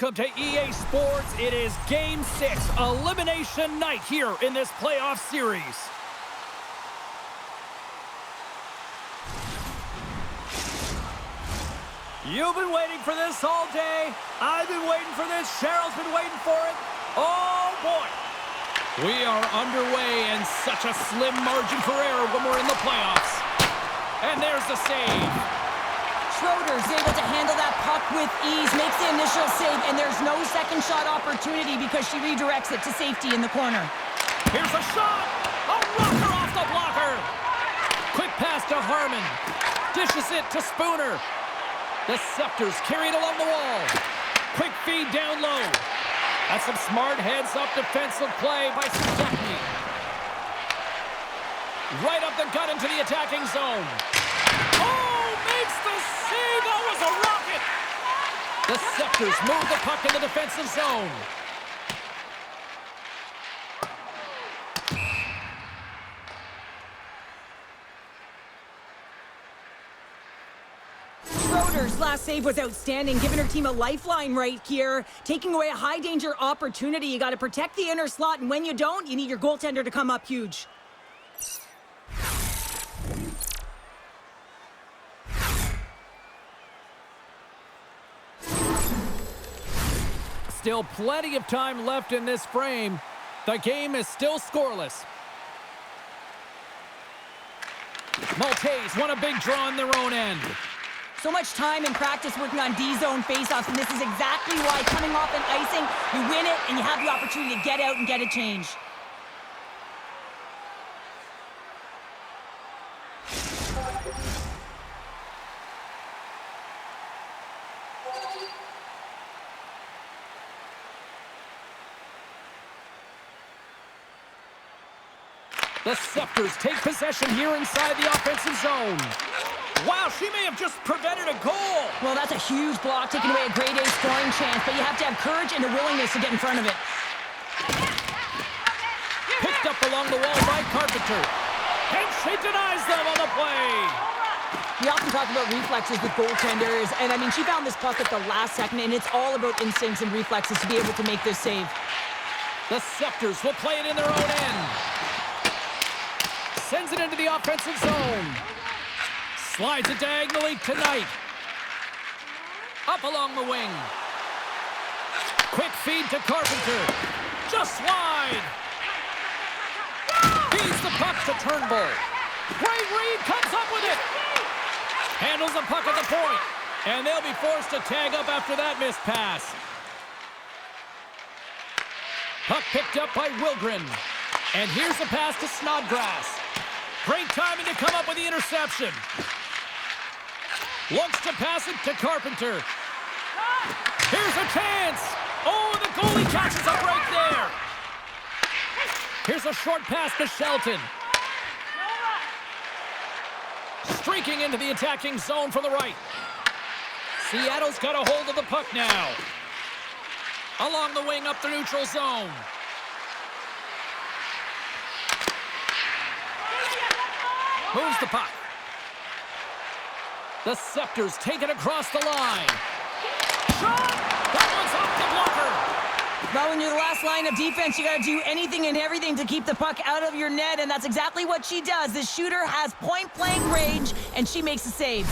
Welcome to EA Sports. It is Game 6, Elimination Night here in this playoff series. You've been waiting for this all day. I've been waiting for this. Cheryl's been waiting for it. Oh, boy. We are underway and such a slim margin for error when we're in the playoffs. And there's the save. Schroeder's able to handle that puck with ease, makes the initial save, and there's no second shot opportunity because she redirects it to safety in the corner. Here's a shot! A rocker off the blocker! Quick pass to Harmon. Dishes it to Spooner. The Scepters carried along the wall. Quick feed down low. That's some smart heads-up defensive play by Scepters. Right up the gut into the attacking zone. Oh, makes the save! That was a rocket! The Scepters move the puck in the defensive zone. Schroeder's last save was outstanding, giving her team a lifeline right here, taking away a high-danger opportunity. You got to protect the inner slot, and when you don't, you need your goaltender to come up huge. Still plenty of time left in this frame. The game is still scoreless. Maltese won a big draw on their own end. So much time in practice working on D-zone faceoffs, and this is exactly why coming off an icing, you win it, and you have the opportunity to get out and get a change. The Scepters take possession here inside the offensive zone. Wow, she may have just prevented a goal. Well, that's a huge block, taking away a grade A scoring chance, but you have to have courage and a willingness to get in front of it. Picked up along the wall by Carpenter. And she denies them on the play. We often talk about reflexes with goaltenders, and I mean, she found this puck at the last second, and it's all about instincts and reflexes to be able to make this save. The Scepters will play it in their own end. Sends it into the offensive zone. Slides it diagonally to Knight. Up along the wing. Quick feed to Carpenter. Just wide. Feeds the puck to Turnbull. Great read, comes up with it. Handles the puck at the point. And they'll be forced to tag up after that missed pass. Puck picked up by Wilgren. And here's the pass to Snodgrass. Great timing to come up with the interception. Looks to pass it to Carpenter. Here's a chance. Oh, the goalie catches a break there. Here's a short pass to Shelton. Streaking into the attacking zone from the right. Seattle's got a hold of the puck now. Along the wing up the neutral zone. Moves the puck. The Scepters take it across the line. Shot! That one's off the blocker. Now, when you're the last line of defense, you got to do anything and everything to keep the puck out of your net, and that's exactly what she does. The shooter has point-blank range, and she makes a save.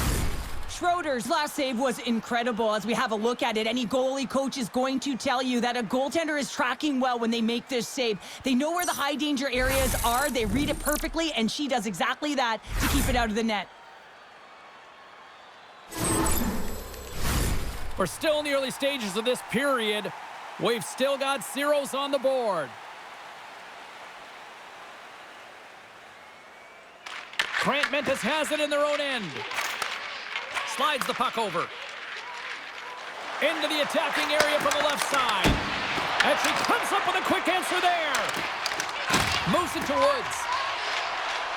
Schroeder's last save was incredible. As we have a look at it, any goalie coach is going to tell you that a goaltender is tracking well when they make this save. They know where the high danger areas are, they read it perfectly, and she does exactly that to keep it out of the net. We're still in the early stages of this period. We've still got zeros on the board. Grant Mentis has it in their own end. Slides the puck over. Into the attacking area from the left side. And she comes up with a quick answer there. Moves it to Woods.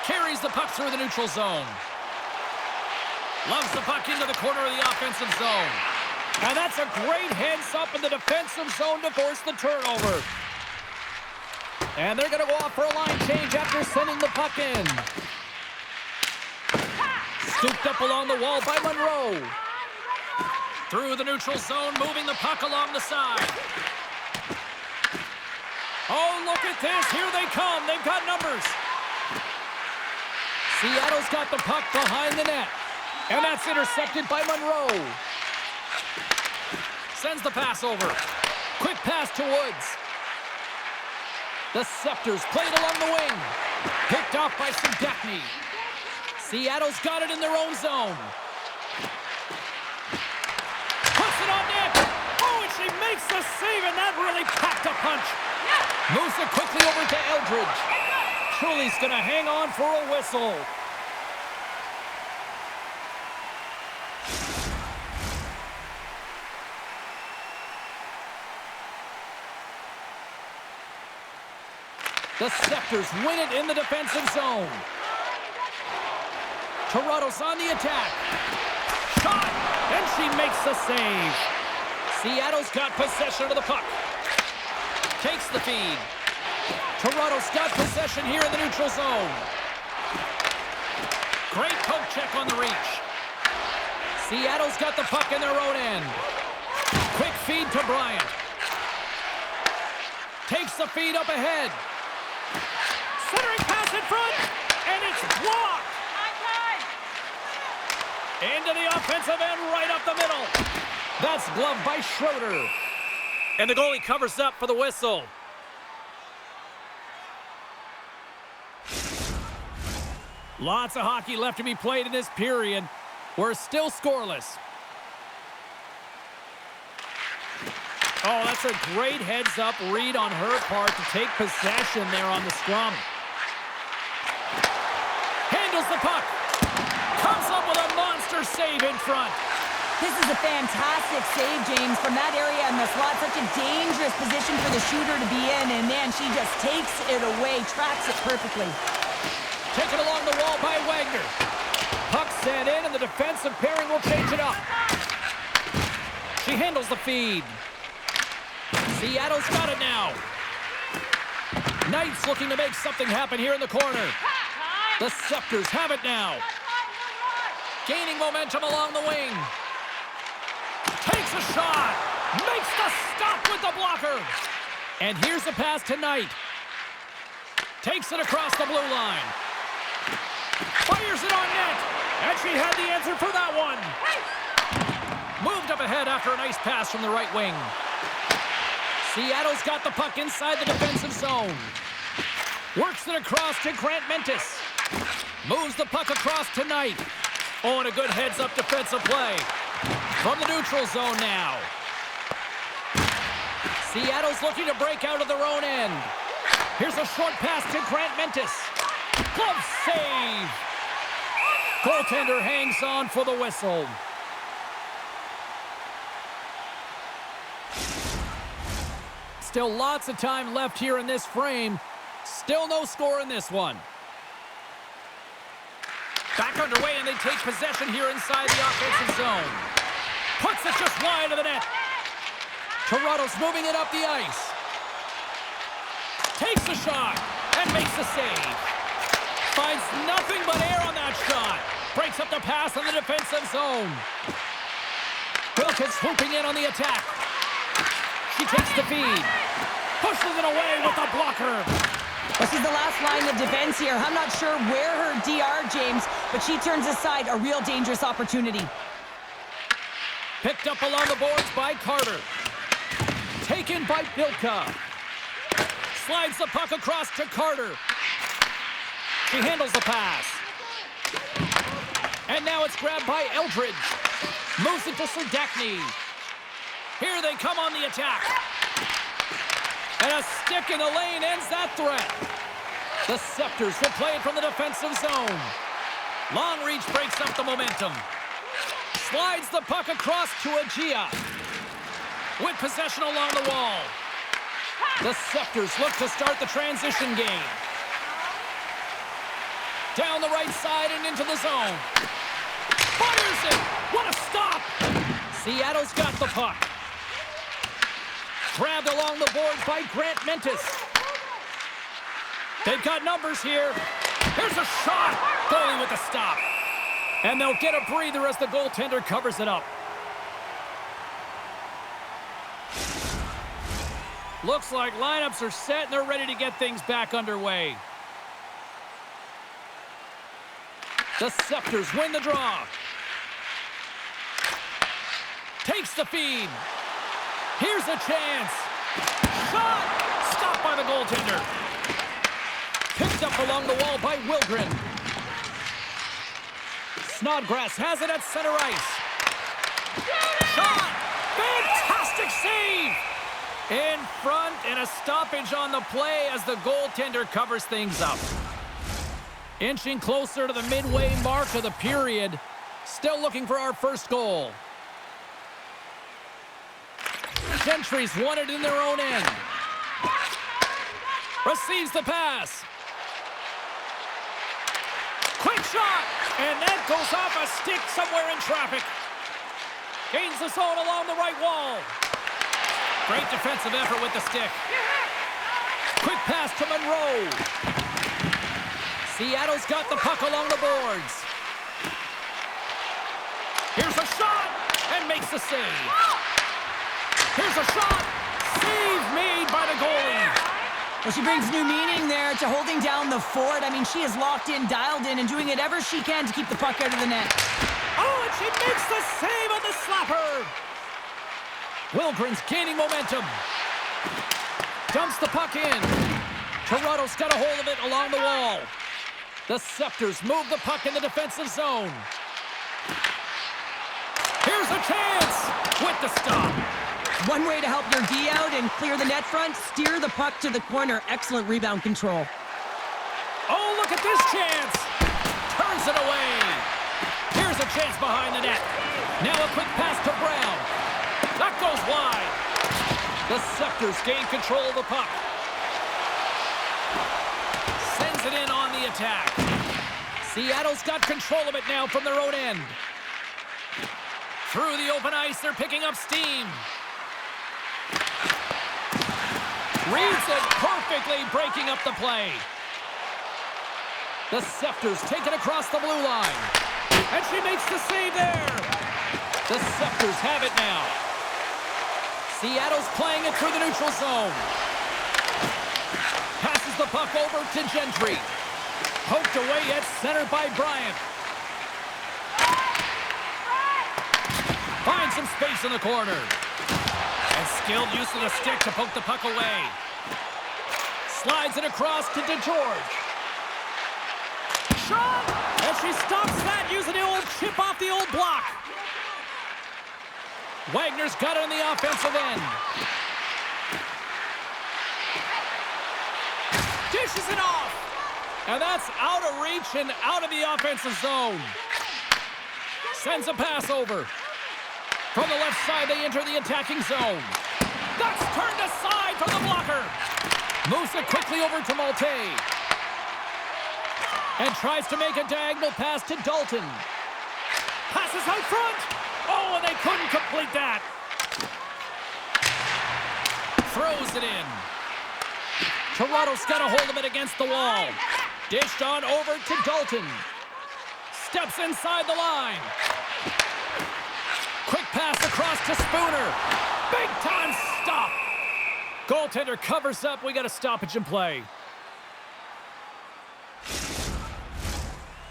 Carries the puck through the neutral zone. Loves the puck into the corner of the offensive zone. And that's a great heads-up in the defensive zone to force the turnover. And they're going to go off for a line change after sending the puck in. Scooped up along the wall by Monroe. Through the neutral zone, moving the puck along the side. Oh, look at this. Here they come. They've got numbers. Seattle's got the puck behind the net. And that's intercepted by Monroe. Sends the pass over. Quick pass to Woods. The Scepters played along the wing. Picked off by Sudakny. Seattle's got it in their own zone. Puts it on net. Oh, and she makes the save, and that really packed a punch. Moves it quickly over to Eldridge. Truly's going to hang on for a whistle. The Scepters win it in the defensive zone. Toronto's on the attack. Shot! And she makes the save. Seattle's got possession of the puck. Takes the feed. Toronto's got possession here in the neutral zone. Great poke check on the reach. Seattle's got the puck in their own end. Quick feed to Bryant. Takes the feed up ahead. Centering pass in front, and it's blocked. Into the offensive end, right up the middle. That's gloved by Schroeder. And the goalie covers up for the whistle. Lots of hockey left to be played in this period. We're still scoreless. Oh, that's a great heads-up read on her part to take possession there on the scrum. Handles the puck. Comes up with a monster save in front. This is a fantastic save, James, from that area in the slot. Such a dangerous position for the shooter to be in, and man, she just takes it away, tracks it perfectly. Taken along the wall by Wagner. Puck sent in, and the defensive pairing will change it up. She handles the feed. Seattle's got it now. Knight's looking to make something happen here in the corner. The Scepters have it now. Gaining momentum along the wing. Takes a shot. Makes the stop with the blocker. And here's the pass to Knight. Takes it across the blue line. Fires it on net. And she had the answer for that one. Moved up ahead after a nice pass from the right wing. Seattle's got the puck inside the defensive zone. Works it across to Grant Mentis. Moves the puck across to Knight. Oh, and a good heads-up defensive play. From the neutral zone now. Seattle's looking to break out of their own end. Here's a short pass to Grant Mentis. Glove save. Goaltender hangs on for the whistle. Still lots of time left here in this frame. Still no score in this one. Back underway, and they take possession here inside the offensive zone. Puts it just wide of the net. Toronto's moving it up the ice. Takes the shot and makes the save. Finds nothing but air on that shot. Breaks up the pass in the defensive zone. Wilkins swooping in on the attack. She takes the feed. Pushes it away with the blocker. Well, she's the last line of defense here. I'm not sure where her DR, James, but she turns aside a real dangerous opportunity. Picked up along the boards by Carter. Taken by Bilka. Slides the puck across to Carter. She handles the pass. And now it's grabbed by Eldridge. Moves it to Sudakny. Here they come on the attack. And a stick in the lane ends that threat. The Scepters will play it from the defensive zone. Long reach breaks up the momentum. Slides the puck across to Agia. With possession along the wall. The Scepters look to start the transition game. Down the right side and into the zone. Fires it! What a stop! Seattle's got the puck. Grabbed along the boards by Grant Mentis. They've got numbers here. Here's a shot. Goalie with the stop. And they'll get a breather as the goaltender covers it up. Looks like lineups are set and they're ready to get things back underway. The Scepters win the draw. Takes the feed. Here's a chance. Shot! Stopped by the goaltender. Picked up along the wall by Wilgren. Snodgrass has it at center ice. Shot! Fantastic save! In front, and a stoppage on the play as the goaltender covers things up. Inching closer to the midway mark of the period. Still looking for our first goal. Gentry's won it in their own end. Receives the pass. Quick shot! And that goes off a stick somewhere in traffic. Gains the zone along the right wall. Great defensive effort with the stick. Quick pass to Monroe. Seattle's got the puck along the boards. Here's a shot and makes the save. Here's a shot. Save made by the goalie. Well, she brings new meaning there to holding down the fort. I mean, she is locked in, dialed in, and doing whatever she can to keep the puck out of the net. Oh, and she makes the save on the slapper. Wilgren's gaining momentum. Dumps the puck in. Toronto's got a hold of it along the wall. The Scepters move the puck in the defensive zone. Here's a chance with the stop. One way to help your D out and clear the net front, steer the puck to the corner. Excellent rebound control. Oh, look at this chance. Turns it away. Here's a chance behind the net. Now a quick pass to Brown. That goes wide. The Scepters gain control of the puck. Sends it in on the attack. Seattle's got control of it now from their own end. Through the open ice, they're picking up steam. Reads it perfectly, breaking up the play. The Scepters take it across the blue line. And she makes the save there. The Scepters have it now. Seattle's playing it through the neutral zone. Passes the puck over to Gentry. Poked away at center by Bryant. Finds some space in the corner. And skilled use of the stick to poke the puck away. Slides it across to DeGeorge. Shot! And she stops that using the old chip off the old block. Wagner's got it on the offensive end. Dishes it off. And that's out of reach and out of the offensive zone. Sends a pass over. From the left side, they enter the attacking zone. That's turned aside from the blocker. Moves it quickly over to Malte. And tries to make a diagonal pass to Dalton. Passes out front. Oh, and they couldn't complete that. Throws it in. Toronto's got a hold of it against the wall. Dished on over to Dalton. Steps inside the line. Quick pass across to Spooner. Big time stop. Goaltender covers up. We got a stoppage in play.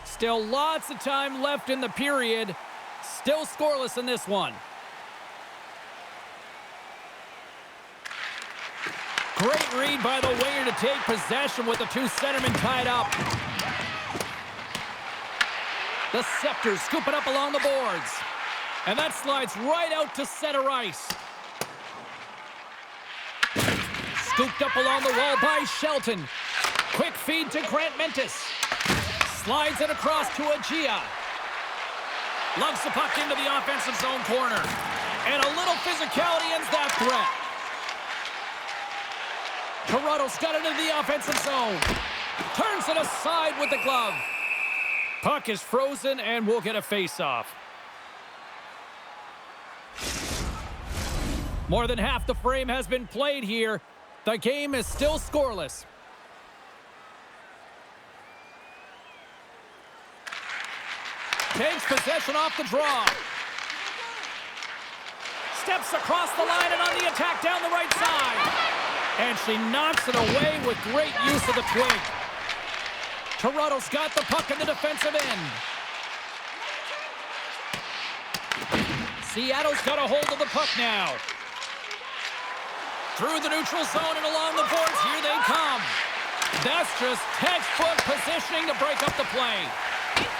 Still lots of time left in the period. Still scoreless in this one. Great read by the winger to take possession with the two centermen tied up. The Scepters scoop it up along the boards. And that slides right out to center ice. Scooped up along the wall by Shelton. Quick feed to Grant Mentis. Slides it across to Agia. Lugs the puck into the offensive zone corner. And a little physicality ends that threat. Toronto's got it into the offensive zone. Turns it aside with the glove. Puck is frozen and we'll get a face-off. More than half the frame has been played here. The game is still scoreless. Takes possession off the draw. Steps across the line and on the attack down the right side. And she knocks it away with great use of the twig. Toronto's got the puck in the defensive end. Seattle's got a hold of the puck now. Through the neutral zone and along the boards, here they come. That's just textbook positioning to break up the play.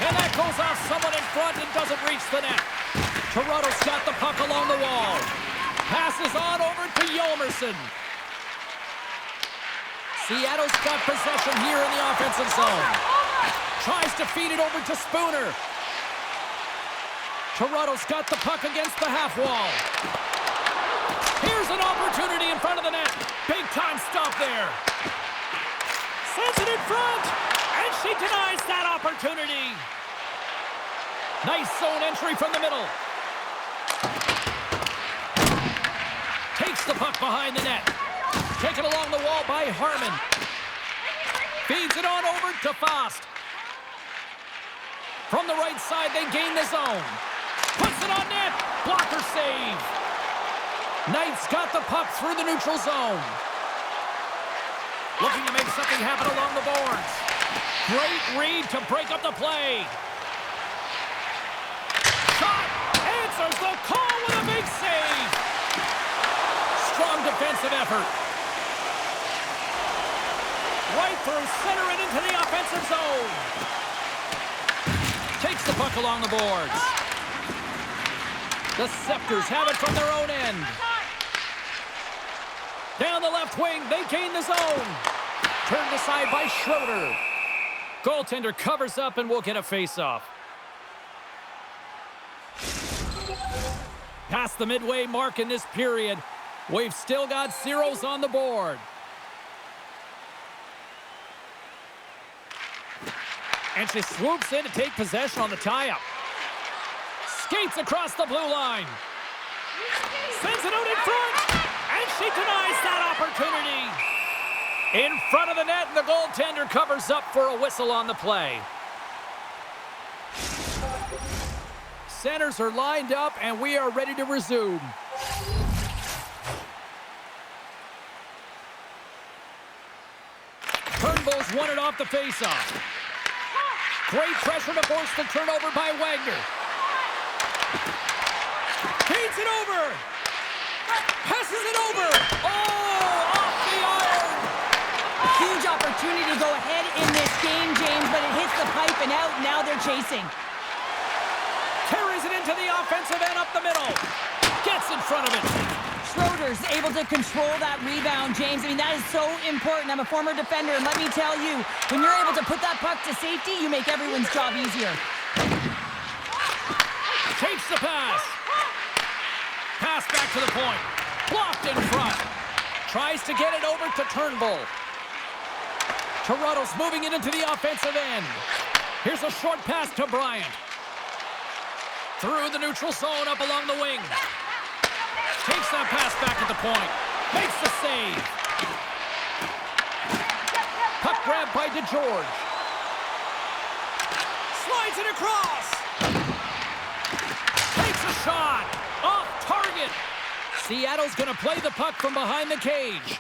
And that goes off someone in front and doesn't reach the net. Toronto's got the puck along the wall. Passes on over to Yolmerson. Seattle's got possession here in the offensive zone. Tries to feed it over to Spooner. Toronto's got the puck against the half wall. Here's an opportunity in front of the net. Big time stop there. Sends it in front. And she denies that opportunity. Nice zone entry from the middle. Takes the puck behind the net. Taken along the wall by Harmon. Feeds it on over to Fost. From the right side, they gain the zone. Puts it on net. Blocker save. Knight's got the puck through the neutral zone. Looking to make something happen along the boards. Great read to break up the play. Shot. Answers the call with a big save. Strong defensive effort. Right through center and into the offensive zone. Takes the puck along the boards. The Scepters have it from their own end. Down the left wing, they gain the zone. Turned aside by Schroeder. Goaltender covers up and will get a face-off. Past the midway mark in this period, we've still got zeros on the board. And she swoops in to take possession on the tie-up. Skates across the blue line. Sends it out in front. And she denies that opportunity. In front of the net, and the goaltender covers up for a whistle on the play. Centers are lined up, and we are ready to resume. Turnbull's won it off the faceoff. Great pressure to force the turnover by Wagner. Feeds it over. Passes it over. Oh, off the iron. Huge opportunity to go ahead in this game, James, but it hits the pipe and out. Now they're chasing. Carries it into the offensive end up the middle. Gets in front of it. Schroeder's able to control that rebound, James. I mean, that is so important. I'm a former defender, and let me tell you, when you're able to put that puck to safety, you make everyone's job easier. Takes the pass. Pass back to the point. Blocked in front. Tries to get it over to Turnbull. Toronto's moving it into the offensive end. Here's a short pass to Bryant. Through the neutral zone up along the wing. Takes that pass back at the point. Makes the save. Puck grab by DeGeorge. Slides it across. Takes a shot. Off target. Seattle's going to play the puck from behind the cage.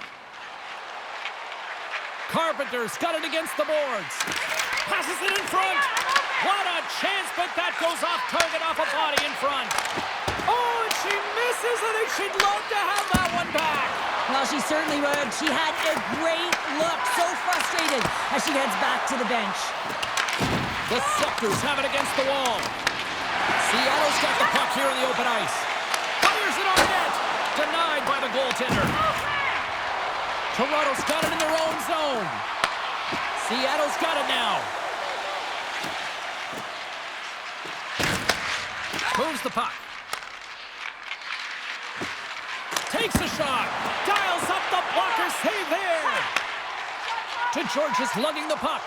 Carpenter's got it against the boards. Passes it in front. What a chance, but that goes off target off a body in front. Oh, and she misses. I think she'd love to have that one back. Well, she certainly would. She had a great look. So frustrated as she heads back to the bench. The Scepters have it against the wall. Seattle's got the puck here in the open ice. Fires it on net. Denied by the goaltender. Toronto's got it in their own zone. Seattle's got it now. Moves the puck. Takes a shot. Dials up the blocker. Save there. DeGeorge is lugging the puck.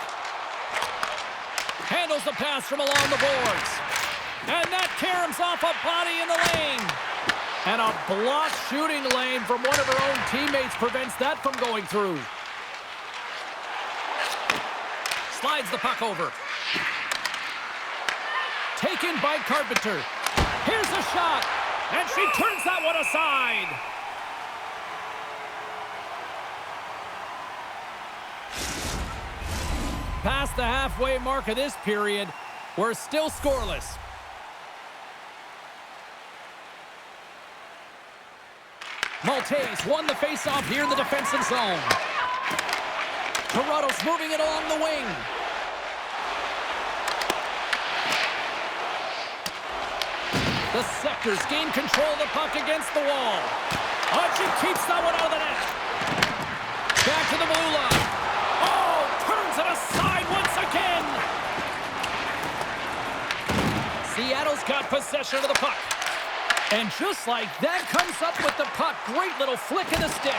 Handles the pass from along the boards. And that caroms off a body in the lane. And a blocked shooting lane from one of her own teammates prevents that from going through. Slides the puck over. Taken by Carpenter. Here's a shot. And she turns that one aside. past the halfway mark of this period. We're still scoreless. Maltese won the faceoff here in the defensive zone. Toronto's moving it along the wing. The Scepters gain control of the puck against the wall. She keeps that one out of the net. Back to the blue line. Oh, turns it aside once again. Seattle's got possession of the puck. And just like that, comes up with the puck. Great little flick of the stick.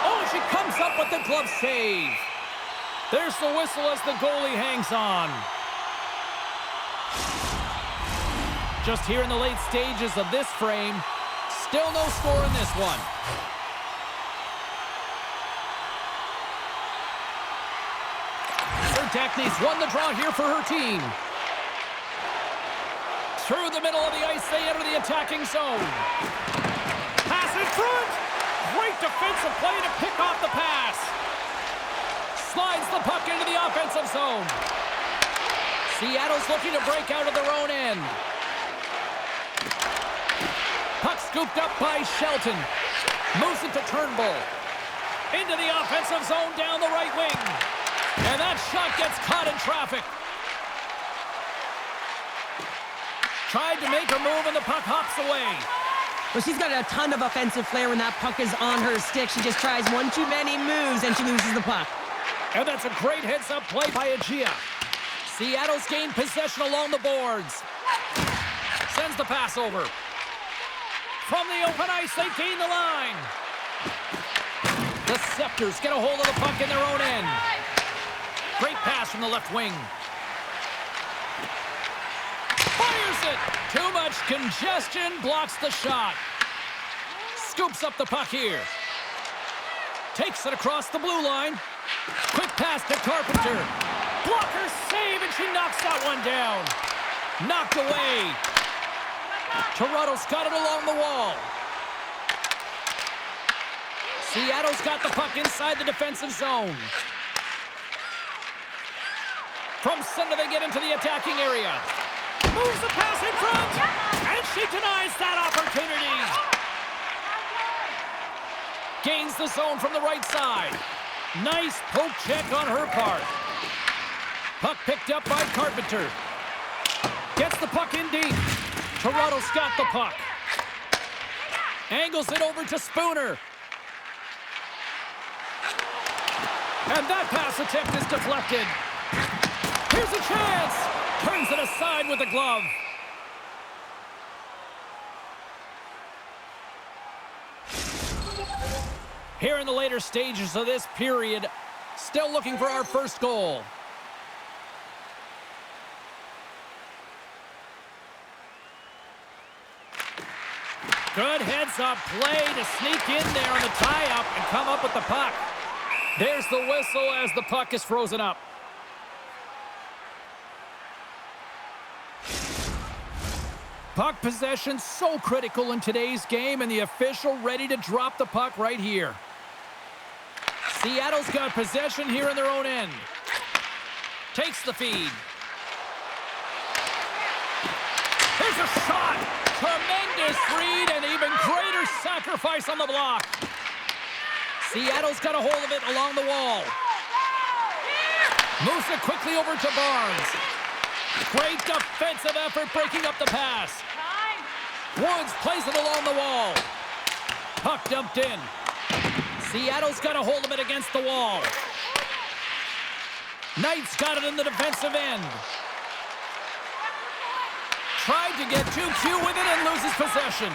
Oh, she comes up with the glove save. There's the whistle as the goalie hangs on. Just here in the late stages of this frame, still no score in this one. Sertakny's won the draw here for her team. Through the middle of the ice, they enter the attacking zone. Pass in front. Great defensive play to pick off the pass. Slides the puck into the offensive zone. Seattle's looking to break out of their own end. Puck scooped up by Shelton. Moves it to Turnbull. Into the offensive zone down the right wing. And that shot gets caught in traffic. Tried to make a move and the puck hops away. Well, she's got a ton of offensive flair when that puck is on her stick. She just tries one too many moves and she loses the puck. And that's a great heads-up play by Agia. Seattle's gained possession along the boards. Sends the pass over. From the open ice, they gain the line. The Scepters get a hold of the puck in their own end. Great pass from the left wing. Fires it! Too much congestion, blocks the shot. Scoops up the puck here. Takes it across the blue line. Quick pass to Carpenter. Blocker save, and she knocks that one down. Knocked away. Toronto's got it along the wall. Seattle's got the puck inside the defensive zone. From center, they get into the attacking area. Moves the pass in front, and she denies that opportunity. Gains the zone from the right side. Nice poke check on her part. Puck picked up by Carpenter. Gets the puck in deep. Toronto's got the puck. Angles it over to Spooner. And that pass attempt is deflected. Here's a chance. Turns it aside with the glove. Here in the later stages of this period, still looking for our first goal. Good heads-up play to sneak in there on the tie-up and come up with the puck. There's the whistle as the puck is frozen up. Puck possession so critical in today's game, and the official ready to drop the puck right here. Seattle's got possession here in their own end. Takes the feed. Here's a shot. Tremendous read and even greater sacrifice on the block. Seattle's got a hold of it along the wall. Moves it quickly over to Barnes. Great defensive effort breaking up the pass. Woods plays it along the wall. Puck dumped in. Seattle's got a hold of it against the wall. Knight's got it in the defensive end. Tried to get too cute with it and loses possession.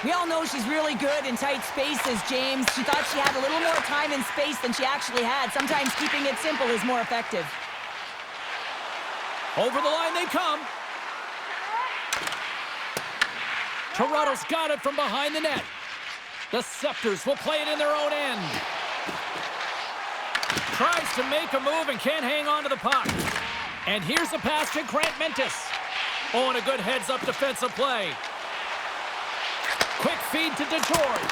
We all know she's really good in tight spaces, James. She thought she had a little more time and space than she actually had. Sometimes keeping it simple is more effective. Over the line they come. Toronto's got it from behind the net. The Scepters will play it in their own end. Tries to make a move and can't hang on to the puck. And here's a pass to Grant Mentis. Oh, and a good heads-up defensive play. Quick feed to DeGeorge.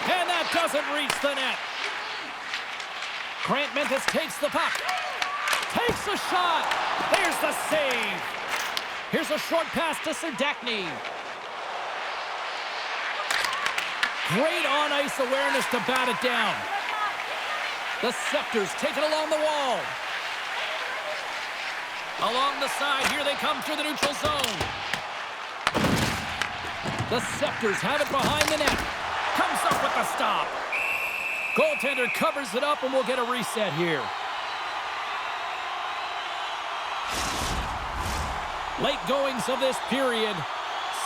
And that doesn't reach the net. Grant Mentis takes the puck. Takes a shot. There's the save. Here's a short pass to Serdachny. Great on-ice awareness to bat it down. The Scepters take it along the wall. Along the side, here they come through the neutral zone. The Scepters have it behind the net. Comes up with the stop. Goaltender covers it up, and we'll get a reset here. Late goings of this period.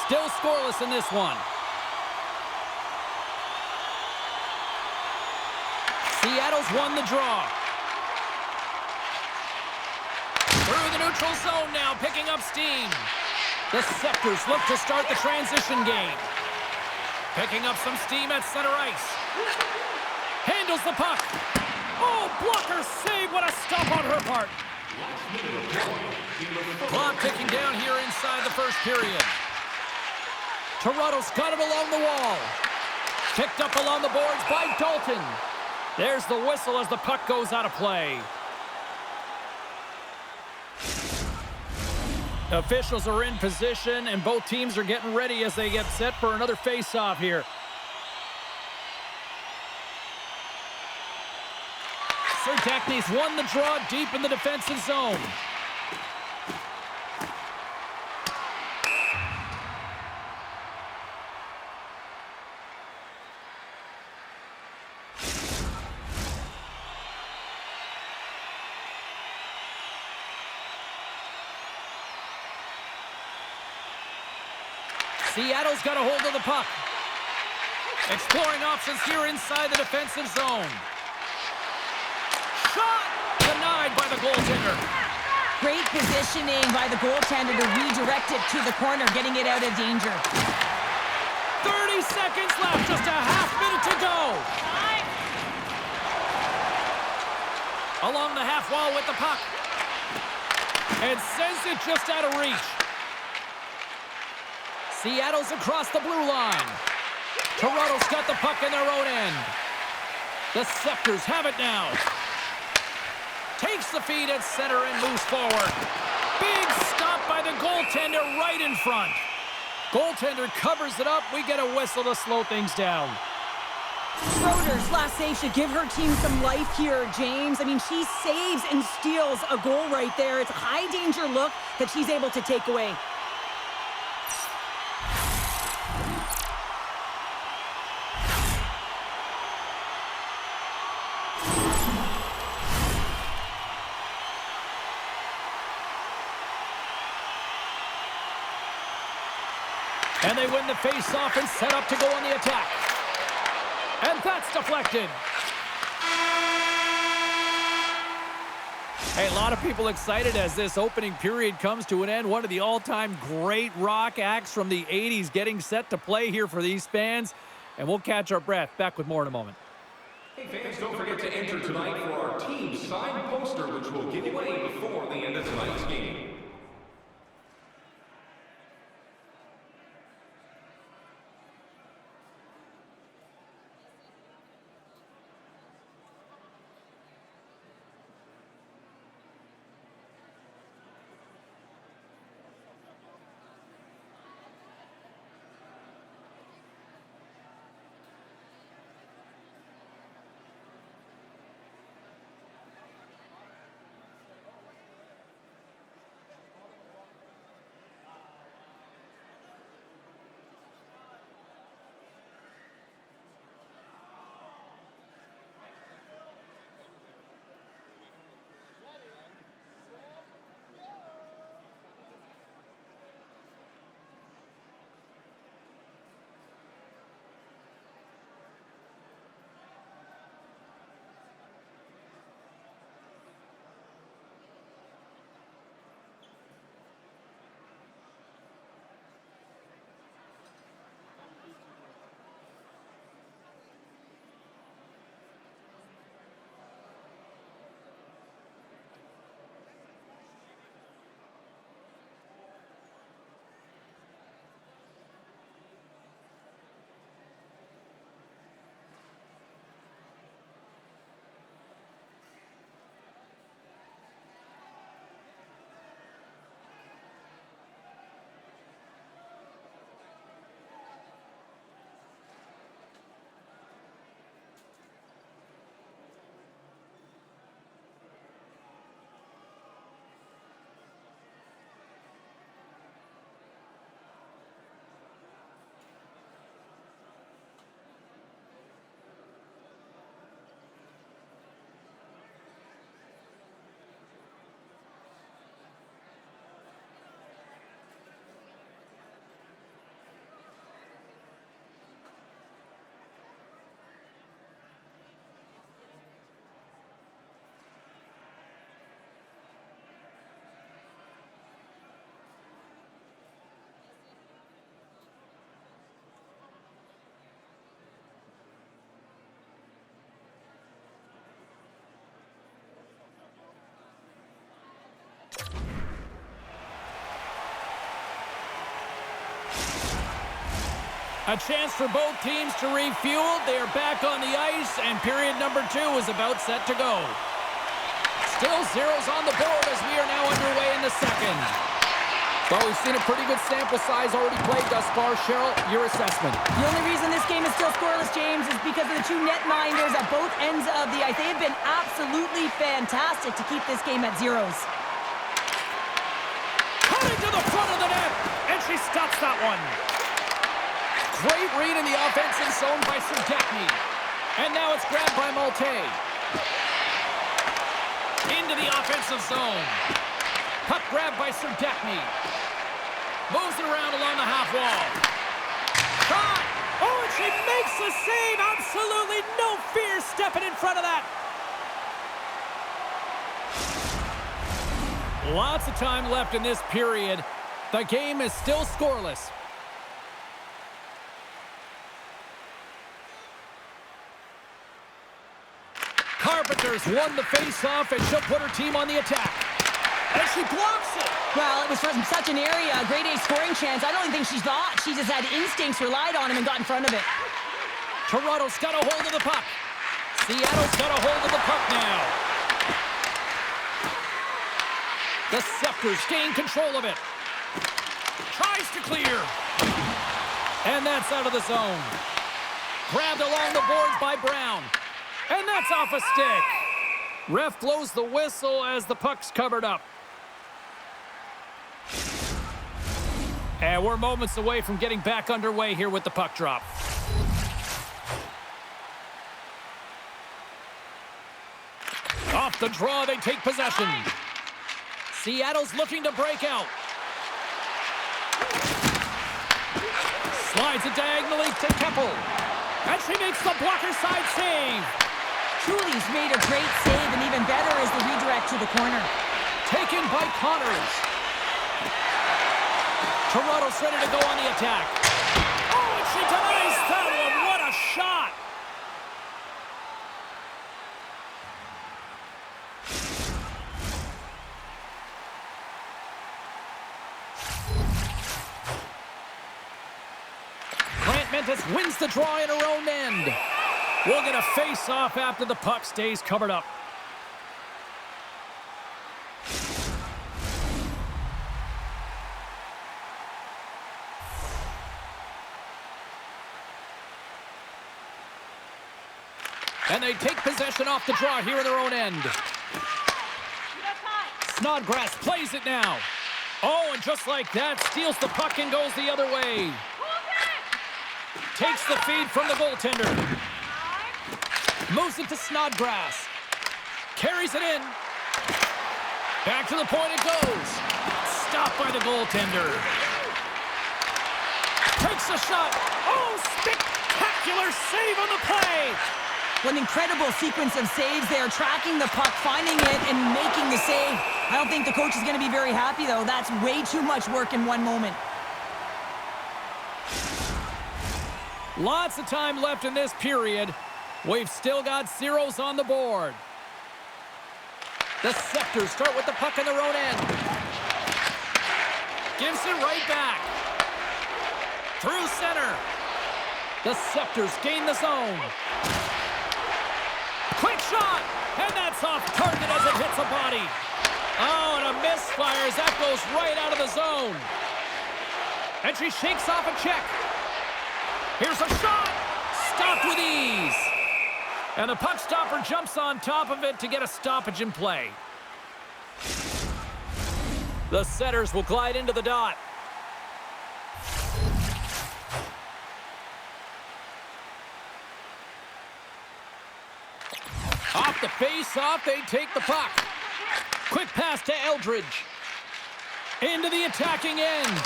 Still scoreless in this one. Seattle's won the draw. Through the neutral zone now, picking up steam. The Scepters look to start the transition game. Picking up some steam at center ice. Handles the puck. Oh, blocker save. What a stop on her part. Clock ticking down here inside the first period. Toronto's got it along the wall. Picked up along the boards by Dalton. There's the whistle as the puck goes out of play. Officials are in position, and both teams are getting ready as they get set for another face-off here. Serdachny's won the draw deep in the defensive zone. Seattle's got a hold of the puck. Exploring options here inside the defensive zone. Shot! Denied by the goaltender. Great positioning by the goaltender to redirect it to the corner, getting it out of danger. 30 seconds left, just a half minute to go. Along the half wall with the puck. And sends it just out of reach. Seattle's across the blue line. Toronto's got the puck in their own end. The Scepters have it now. Takes the feed at center and moves forward. Big stop by the goaltender right in front. Goaltender covers it up. We get a whistle to slow things down. Schroeder's last save should give her team some life here, James. I mean, she saves and steals a goal right there. It's a high-danger look that she's able to take away. And they win the face-off and set up to go on the attack. And that's deflected. Hey, a lot of people excited as this opening period comes to an end. One of the all-time great rock acts from the 80s getting set to play here for these fans. And we'll catch our breath. Back with more in a moment. Hey fans, don't forget to enter tonight for our team signed poster, which will give away before the end of tonight's game. A chance for both teams to refuel. They are back on the ice, and period number 2 is about set to go. Still zeros on the board as we are now underway in the second. Well, we've seen a pretty good sample size already played thus far. Cheryl, your assessment. The only reason this game is still scoreless, James, is because of the 2 netminders at both ends of the ice. They have been absolutely fantastic to keep this game at zeros. Coming to the front of the net, and she stops that one. Great read in the offensive zone by Serdechny. And now it's grabbed by Malte. Into the offensive zone. Puck grabbed by Serdechny. Moves it around along the half wall. Shot! Oh, and she makes the save! Absolutely no fear stepping in front of that. Lots of time left in this period. The game is still scoreless. Carpenter's won the face-off, and she'll put her team on the attack. And she blocks it. Well, it was from such an area, a grade A scoring chance. I don't even think she thought. She just had instincts, relied on him, and got in front of it. Toronto's got a hold of the puck. Seattle's got a hold of the puck now. The Scepters gain control of it. Tries to clear. And that's out of the zone. Grabbed along the boards by Brown. And that's off a stick. Ref blows the whistle as the puck's covered up. And we're moments away from getting back underway here with the puck drop. Off the draw, they take possession. Seattle's looking to break out. Slides it diagonally to Keppel. And she makes the blocker side save. Truly's made a great save, and even better is the redirect to the corner. Taken by Connors. Toronto's ready to go on the attack. Oh, and she denies that one. What a shot. Mentis wins the draw in her own end. We'll get a face-off after the puck stays covered up. And they take possession off the draw here in their own end. Snodgrass plays it now. Oh, and just like that, steals the puck and goes the other way. Takes the feed from the goaltender. Moves it to Snodgrass. Carries it in. Back to the point it goes. Stopped by the goaltender. Takes a shot. Oh, spectacular save on the play. What an incredible sequence of saves there, tracking the puck, finding it, and making the save. I don't think the coach is going to be very happy, though. That's way too much work in one moment. Lots of time left in this period. We've still got zeros on the board. The Scepters start with the puck in their own end. Gives it right back. Through center. The Scepters gain the zone. Quick shot! And that's off target as it hits a body. Oh, and a misfire as that goes right out of the zone. And she shakes off a check. Here's a shot! Stopped with ease. And the puck stopper jumps on top of it to get a stoppage in play. The setters will glide into the dot. Off the face-off, they take the puck. Quick pass to Eldridge. Into the attacking end.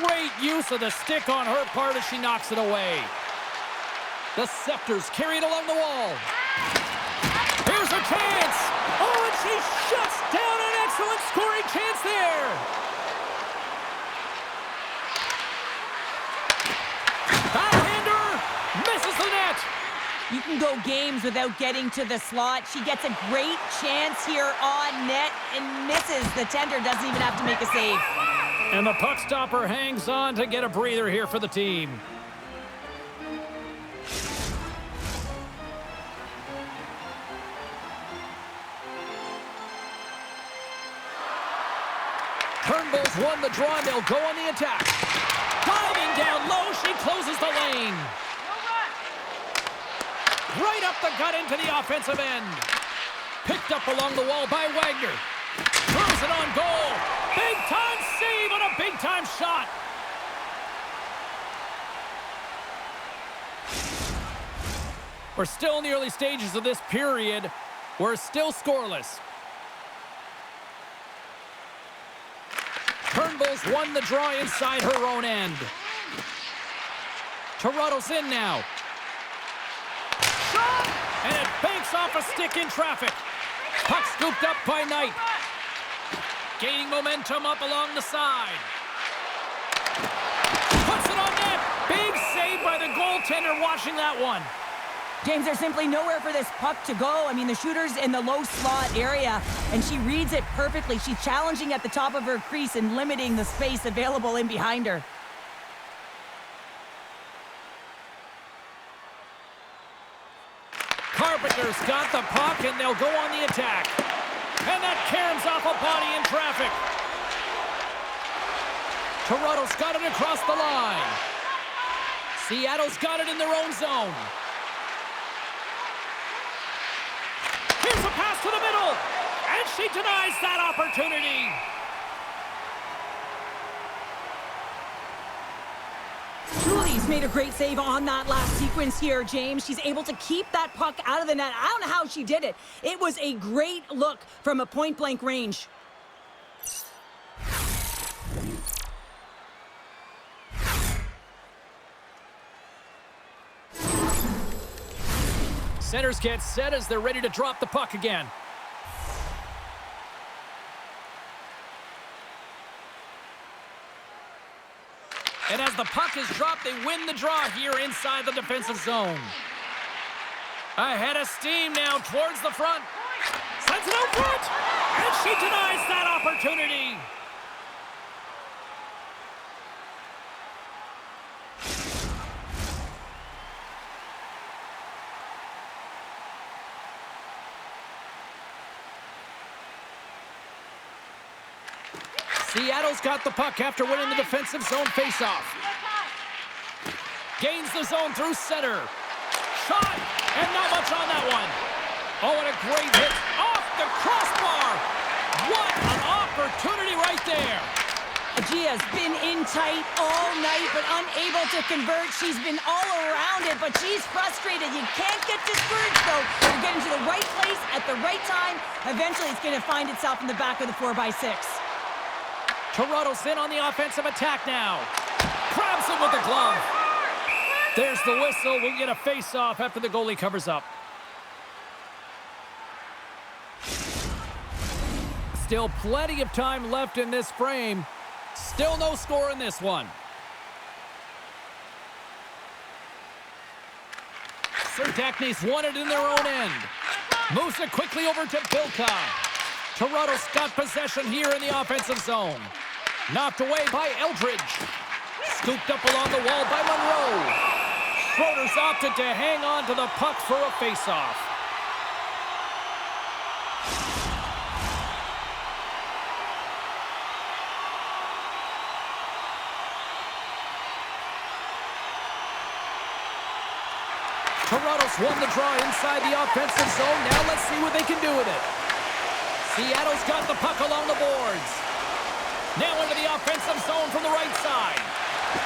Great use of the stick on her part as she knocks it away. The Scepters carry it along the wall. Here's her chance. Oh, and she shuts down an excellent scoring chance there. Backhander misses the net. You can go games without getting to the slot. She gets a great chance here on net and misses. The tender doesn't even have to make a save. And the puck stopper hangs on to get a breather here for the team. Turnbull's won the draw, and they'll go on the attack. Diving down low, she closes the lane. Right up the gut into the offensive end. Picked up along the wall by Wagner. Throws it on goal. Big-time save and a big-time shot. We're still in the early stages of this period. We're still scoreless. Turnbull's won the draw inside her own end. Toronto's in now. Shot! And it banks off a stick in traffic. Puck scooped up by Knight. Gaining momentum up along the side. Puts it on net. Big save by the goaltender watching that one. James, there's simply nowhere for this puck to go. I mean, the shooter's in the low slot area, and she reads it perfectly. She's challenging at the top of her crease and limiting the space available in behind her. Carpenter's got the puck, and they'll go on the attack. And that caroms off a body in traffic. Toronto's got it across the line. Seattle's got it in their own zone. Here's a pass to the middle, and she denies that opportunity. Juli's made a great save on that last sequence here, James. She's able to keep that puck out of the net. I don't know how she did it. It was a great look from a point-blank range. Centers get set as they're ready to drop the puck again. And as the puck is dropped, they win the draw here inside the defensive zone. Ahead of steam now towards the front. Sends it out front, and she denies that opportunity. Seattle's got the puck after winning the defensive zone faceoff. Gains the zone through center. Shot, and not much on that one. Oh, and a great hit off the crossbar. What an opportunity right there. Gia's been in tight all night, but unable to convert. She's been all around it, but she's frustrated. You can't get discouraged, though. You're getting to the right place at the right time. Eventually, it's going to find itself in the back of the 4x6. Toronto's in on the offensive attack now. Grabs it with the glove. There's the whistle. We'll get a face-off after the goalie covers up. Still plenty of time left in this frame. Still no score in this one. Serdachny's won it in their own end. Moves it quickly over to Bilka. Toronto's got possession here in the offensive zone. Knocked away by Eldridge. Scooped up along the wall by Monroe. Schroeder's opted to hang on to the puck for a faceoff. Toronto's won the draw inside the offensive zone. Now let's see what they can do with it. Seattle's got the puck along the boards. Now into the offensive zone from the right side.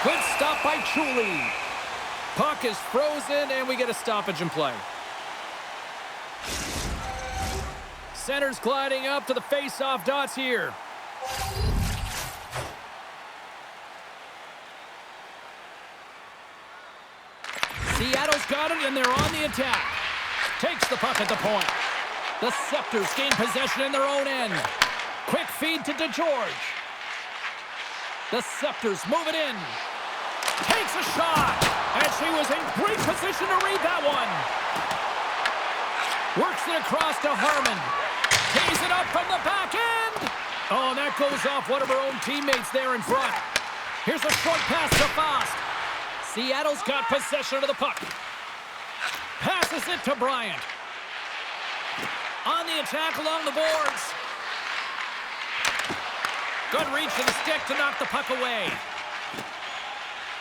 Good stop by Chuli. Puck is frozen, and we get a stoppage in play. Center's gliding up to the face-off dots here. Seattle's got it, and they're on the attack. Takes the puck at the point. The Scepters gain possession in their own end. Quick feed to DeGeorge. The Scepters move it in. Takes a shot. And she was in great position to read that one. Works it across to Harmon. Tees it up from the back end. Oh, and that goes off one of her own teammates there in front. Here's a short pass to Fost. Seattle's got possession of the puck. Passes it to Bryant. On the attack along the boards. Good reach to the stick to knock the puck away.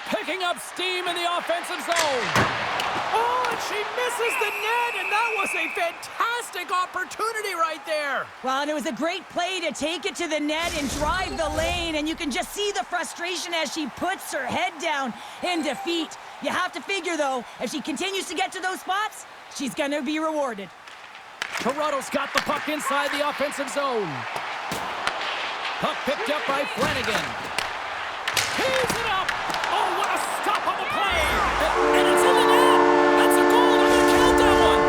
Picking up steam in the offensive zone. Oh, and she misses the net, and that was a fantastic opportunity right there. Well, and it was a great play to take it to the net and drive the lane, and you can just see the frustration as she puts her head down in defeat. You have to figure, though, if she continues to get to those spots, she's going to be rewarded. Toronto's got the puck inside the offensive zone. Puck picked up by Flanagan. Heaves it up. Oh, what a stop on the play. And it's in the net. That's a goal. They're going to count that one.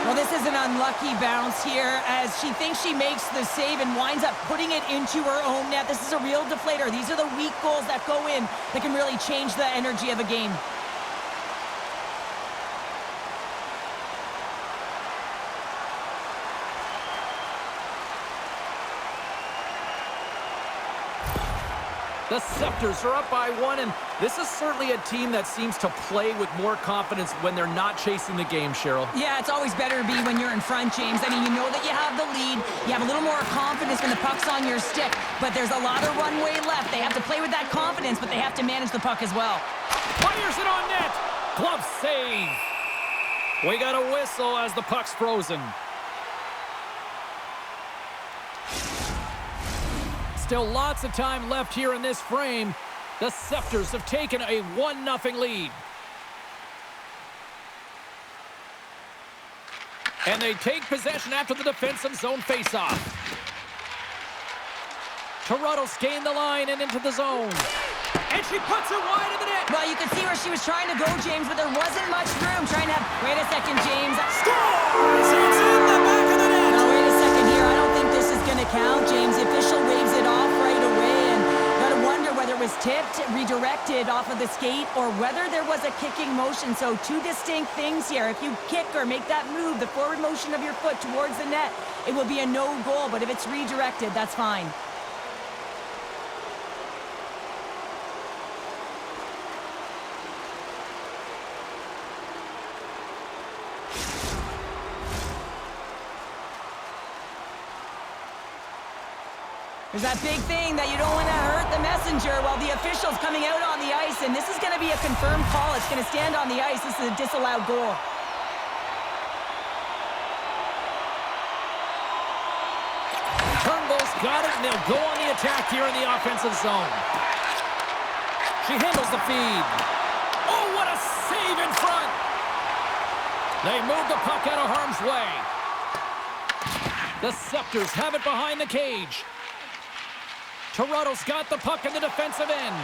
Well, this is an unlucky bounce here as she thinks she makes the save and winds up putting it into her own net. This is a real deflator. These are the weak goals that go in that can really change the energy of a game. The Scepters are up by 1, and this is certainly a team that seems to play with more confidence when they're not chasing the game, Cheryl. Yeah, it's always better to be when you're in front, James. I mean, you know that you have the lead. You have a little more confidence when the puck's on your stick, but there's a lot of runway left. They have to play with that confidence, but they have to manage the puck as well. Fires it on net. Glove save. We got a whistle as the puck's frozen. Still lots of time left here in this frame. The Scepters have taken a 1-0 lead. And they take possession after the defensive zone faceoff. Toronto's gained the line and into the zone. And she puts it wide of the net. Well, you can see where she was trying to go, James, but there wasn't much room. Wait a second, James. Scores! It's in the back of the net. Now, wait a second here. I don't think this is going to count, James. The official waves it off right away, and got to wonder whether it was tipped, redirected off of the skate, or whether there was a kicking motion. So two distinct things here. If you kick or make that move, the forward motion of your foot towards the net, it will be a no goal. But if it's redirected, that's fine. There's that big thing that you don't want to hurt the messenger while the official's coming out on the ice, and this is going to be a confirmed call. It's going to stand on the ice. This is a disallowed goal. Turnbull's got it, and they'll go on the attack here in the offensive zone. She handles the feed. Oh, what a save in front! They move the puck out of harm's way. The Scepters have it behind the cage. Toronto's got the puck in the defensive end.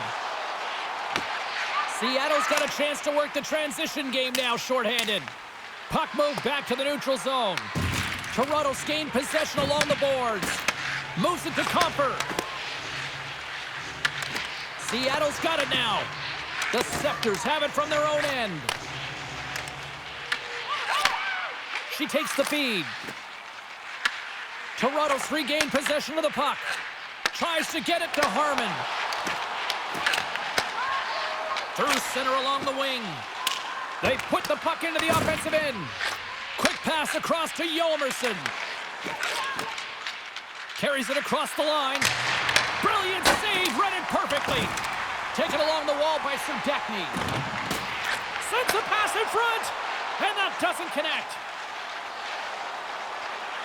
Seattle's got a chance to work the transition game now, shorthanded. Puck moved back to the neutral zone. Toronto's gained possession along the boards. Moves it to Comfer. Seattle's got it now. The Scepters have it from their own end. She takes the feed. Toronto's regained possession of the puck. Tries to get it to Harmon. Through center along the wing. They put the puck into the offensive end. Quick pass across to Yolmerson. Carries it across the line. Brilliant save, read it perfectly. Taken along the wall by Serdechny. Sends a pass in front, and that doesn't connect.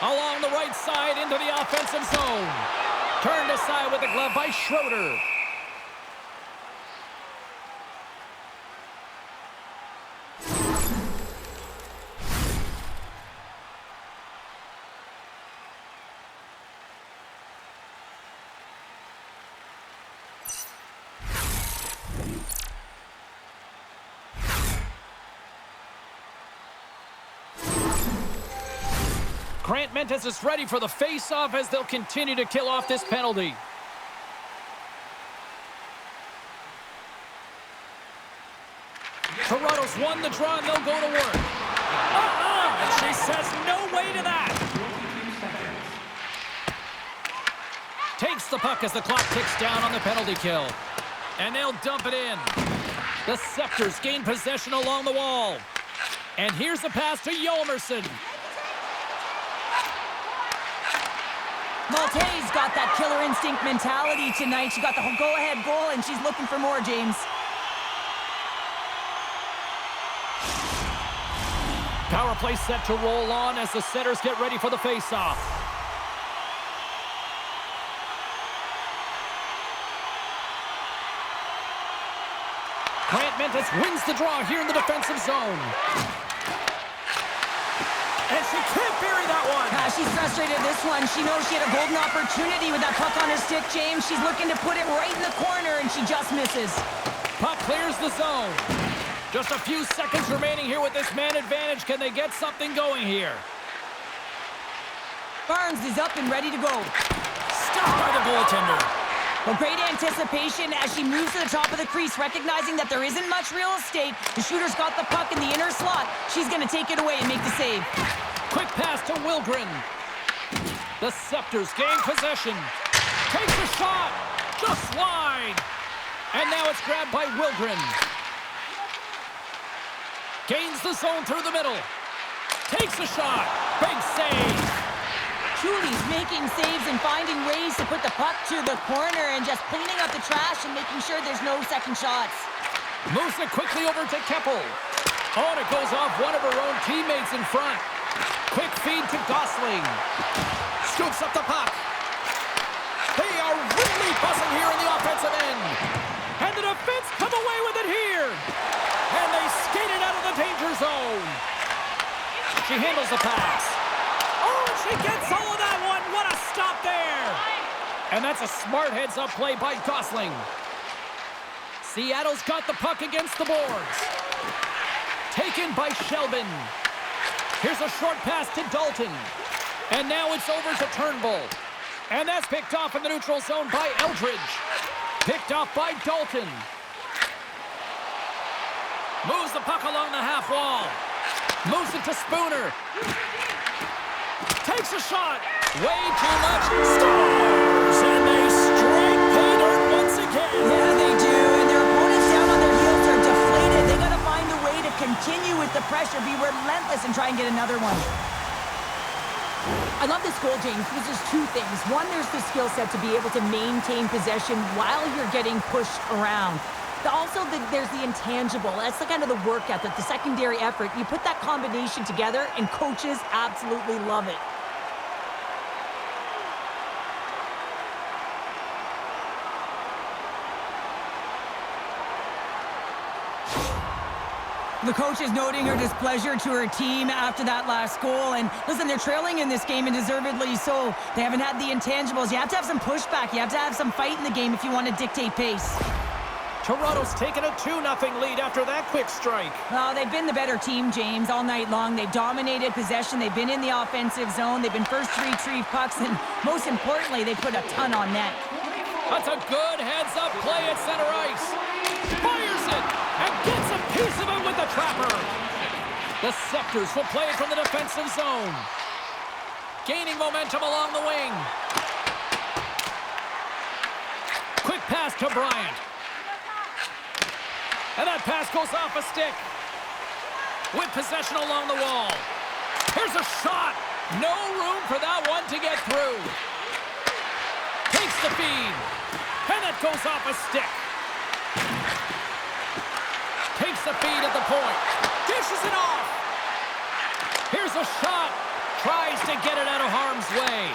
Along the right side into the offensive zone. Turned aside with the glove by Schroeder. Grant Mentis is ready for the face-off as they'll continue to kill off this penalty. Toronto's won the draw and they'll go to work. And she says no way to that. Takes the puck as the clock ticks down on the penalty kill. And they'll dump it in. The Scepters gain possession along the wall. And here's the pass to Yolmerson. Maltese got that killer instinct mentality tonight. She got the go-ahead goal, and she's looking for more, James. Power play set to roll on as the Setters get ready for the face-off. Grant Mentis wins the draw here in the defensive zone. And she can't bury that one. She's frustrated this one. She knows she had a golden opportunity with that puck on her stick, James. She's looking to put it right in the corner, and she just misses. Puck clears the zone. Just a few seconds remaining here with this man advantage. Can they get something going here? Barnes is up and ready to go. Stopped by the goaltender. Well, great anticipation as she moves to the top of the crease, recognizing that there isn't much real estate. The shooter's got the puck in the inner slot. She's going to take it away and make the save. Quick pass to Wilgren. The Scepters gain possession. Takes a shot. Just wide. And now it's grabbed by Wilgren. Gains the zone through the middle. Takes a shot. Big save. Judy's making saves and finding ways to put the puck to the corner and just cleaning up the trash and making sure there's no second shots. Moves it quickly over to Keppel. Oh, and it goes off one of her own teammates in front. Quick feed to Gosling. Scoops up the puck. They are really buzzing here in the offensive end. And the defense come away with it here. And they skate it out of the danger zone. She handles the pass. Oh, and she gets all of that one. What a stop there. And that's a smart heads-up play by Gosling. Seattle's got the puck against the boards. Taken by Shelbin. Here's a short pass to Dalton. And now it's over to Turnbull. And that's picked off in the neutral zone by Eldridge. Picked off by Dalton. Moves the puck along the half wall. Moves it to Spooner. Takes a shot. Way too much. Scores! And they strike pay dirt once again. Yeah, they do. And their opponents down on their heels are deflated. They got to find a way to continue with the pressure, be relentless, and try and get another one. I love this goal, James, because there's two things. One, there's the skill set to be able to maintain possession while you're getting pushed around. Also, there's the intangible. That's the kind of the work ethic, the secondary effort. You put that combination together, and coaches absolutely love it. The coach is noting her displeasure to her team after that last goal. And listen, they're trailing in this game, and deservedly so. They haven't had the intangibles. You have to have some pushback. You have to have some fight in the game if you want to dictate pace. Toronto's taken a 2-0 lead after that quick strike. Well, they've been the better team, James, all night long. They've dominated possession. They've been in the offensive zone. They've been first to retrieve pucks, and most importantly, they put a ton on net. That's a good heads-up play at center ice. Fires it and gets a piece of it with the trapper. The Scepters will play it from the defensive zone. Gaining momentum along the wing. Quick pass to Bryant. And that pass goes off a stick. With possession along the wall. Here's a shot. No room for that one to get through. Takes the feed. And that goes off a stick. Takes the feed at the point. Dishes it off. Here's a shot. Tries to get it out of harm's way.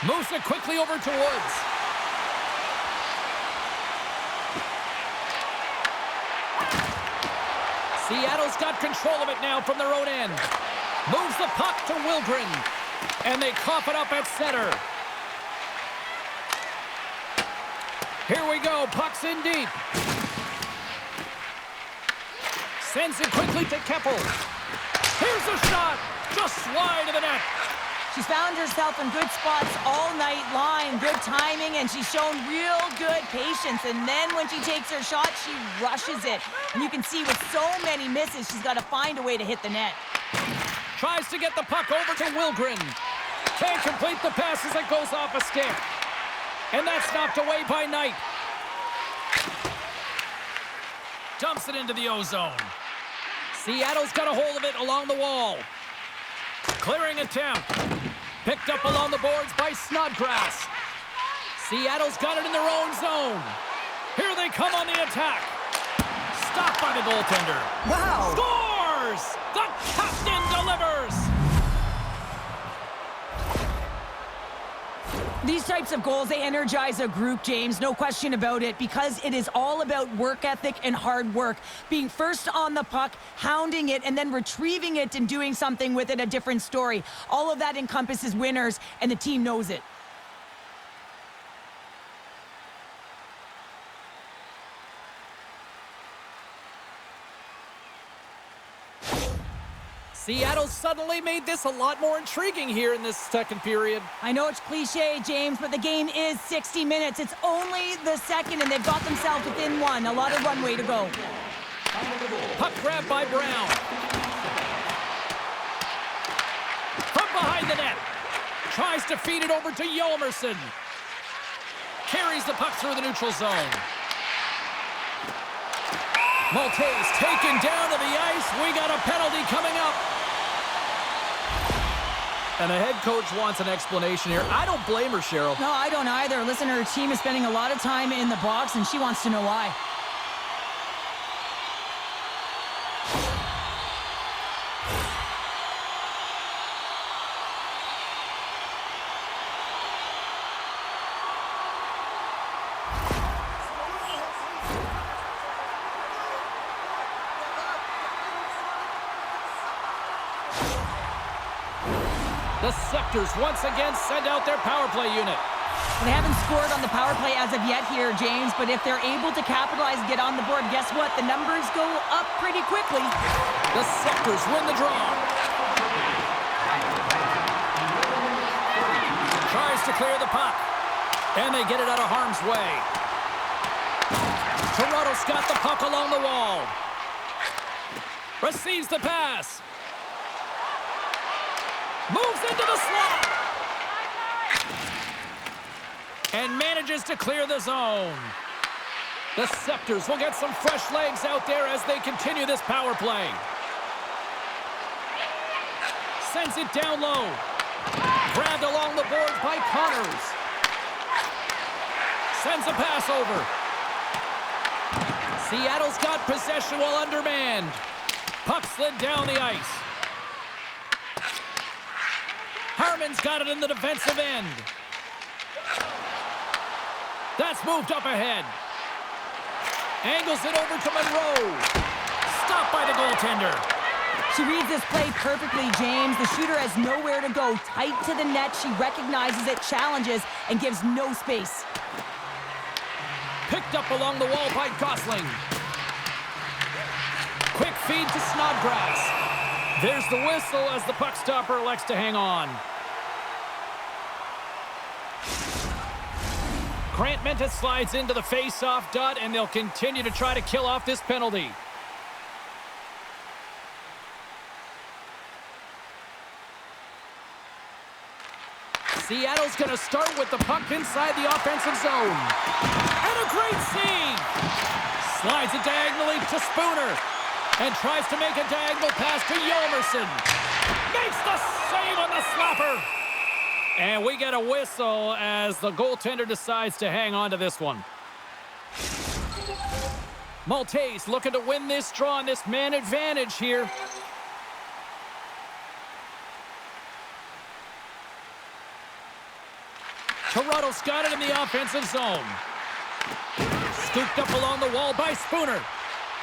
Moves it quickly over to Woods. Seattle's got control of it now from their own end. Moves the puck to Wilgren. And they cough it up at center. Here we go. Puck's in deep. Sends it quickly to Keppel. Here's a shot. Just wide of the net. She's found herself in good spots all night long. Good timing, and she's shown real good patience. And then when she takes her shot, she rushes it. And you can see with so many misses, she's got to find a way to hit the net. Tries to get the puck over to Wilgren. Can't complete the pass as it goes off a stick. And that's knocked away by Knight. Dumps it into the O-zone. Seattle's got a hold of it along the wall. Clearing attempt. Picked up along the boards by Snodgrass. Seattle's got it in their own zone. Here they come on the attack. Stopped by the goaltender. Wow. Scores! The captain delivers! These types of goals, they energize a group, James, no question about it, because it is all about work ethic and hard work. Being first on the puck, hounding it, and then retrieving it and doing something with it, a different story. All of that encompasses winners, and the team knows it. Seattle suddenly made this a lot more intriguing here in this second period. I know it's cliche, James, but the game is 60 minutes. It's only the second, and they've got themselves within one. A lot of runway to go. Puck grab by Brown. From behind the net. Tries to feed it over to Yolmerson. Carries the puck through the neutral zone. Maltese taken down to the ice. We got a penalty coming up. And the head coach wants an explanation here. I don't blame her, Cheryl. No, I don't either. Listen, her team is spending a lot of time in the box, and she wants to know why. The Scepters once again send out their power play unit. They haven't scored on the power play as of yet here, James, but if they're able to capitalize and get on the board, guess what? The numbers go up pretty quickly. The Scepters win the draw. Tries to clear the puck, and they get it out of harm's way. Toronto's got the puck along the wall. Receives the pass. Moves into the slot. And manages to clear the zone. The Scepters will get some fresh legs out there as they continue this power play. Sends it down low. Grabbed along the boards by Connors. Sends a pass over. Seattle's got possession while undermanned. Puck slid down the ice. Harmon's got it in the defensive end. That's moved up ahead. Angles it over to Monroe. Stopped by the goaltender. She reads this play perfectly, James. The shooter has nowhere to go. Tight to the net. She recognizes it, challenges, and gives no space. Picked up along the wall by Gosling. Quick feed to Snodgrass. There's the whistle as the puck stopper elects to hang on. Grant Mentis slides into the face-off dot, and they'll continue to try to kill off this penalty. Seattle's going to start with the puck inside the offensive zone. And a great save! Slides it diagonally to Spooner. And tries to make a diagonal pass to Yolmerson. Makes the save on the slapper. And we get a whistle as the goaltender decides to hang on to this one. Maltese looking to win this draw on this man advantage here. Toronto's got it in the offensive zone. Scooped up along the wall by Spooner.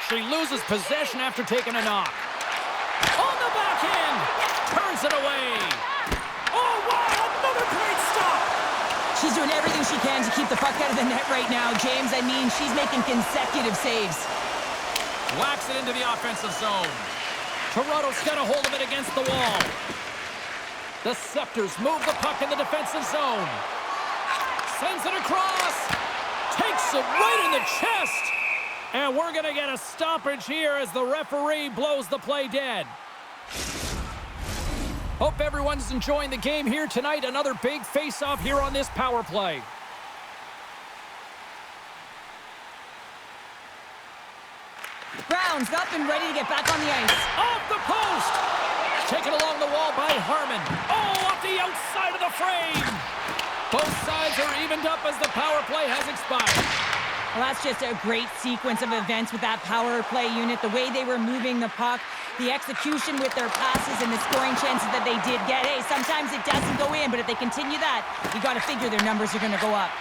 She loses possession after taking a knock. On the backhand! Turns it away. Oh, wow! Another great stop! She's doing everything she can to keep the puck out of the net right now, James. I mean, she's making consecutive saves. Whacks it into the offensive zone. Toronto's got a hold of it against the wall. The Scepters move the puck in the defensive zone. Sends it across. Takes it right in the chest. And we're going to get a stoppage here as the referee blows the play dead. Hope everyone's enjoying the game here tonight. Another big face-off here on this power play. Brown's up and ready to get back on the ice. Off the post! Taken along the wall by Harmon. Oh, off the outside of the frame. Both sides are evened up as the power play has expired. Well, that's just a great sequence of events with that power play unit. The way they were moving the puck, the execution with their passes, and the scoring chances that they did get. Hey, sometimes it doesn't go in, but if they continue that, you got to figure their numbers are going to go up.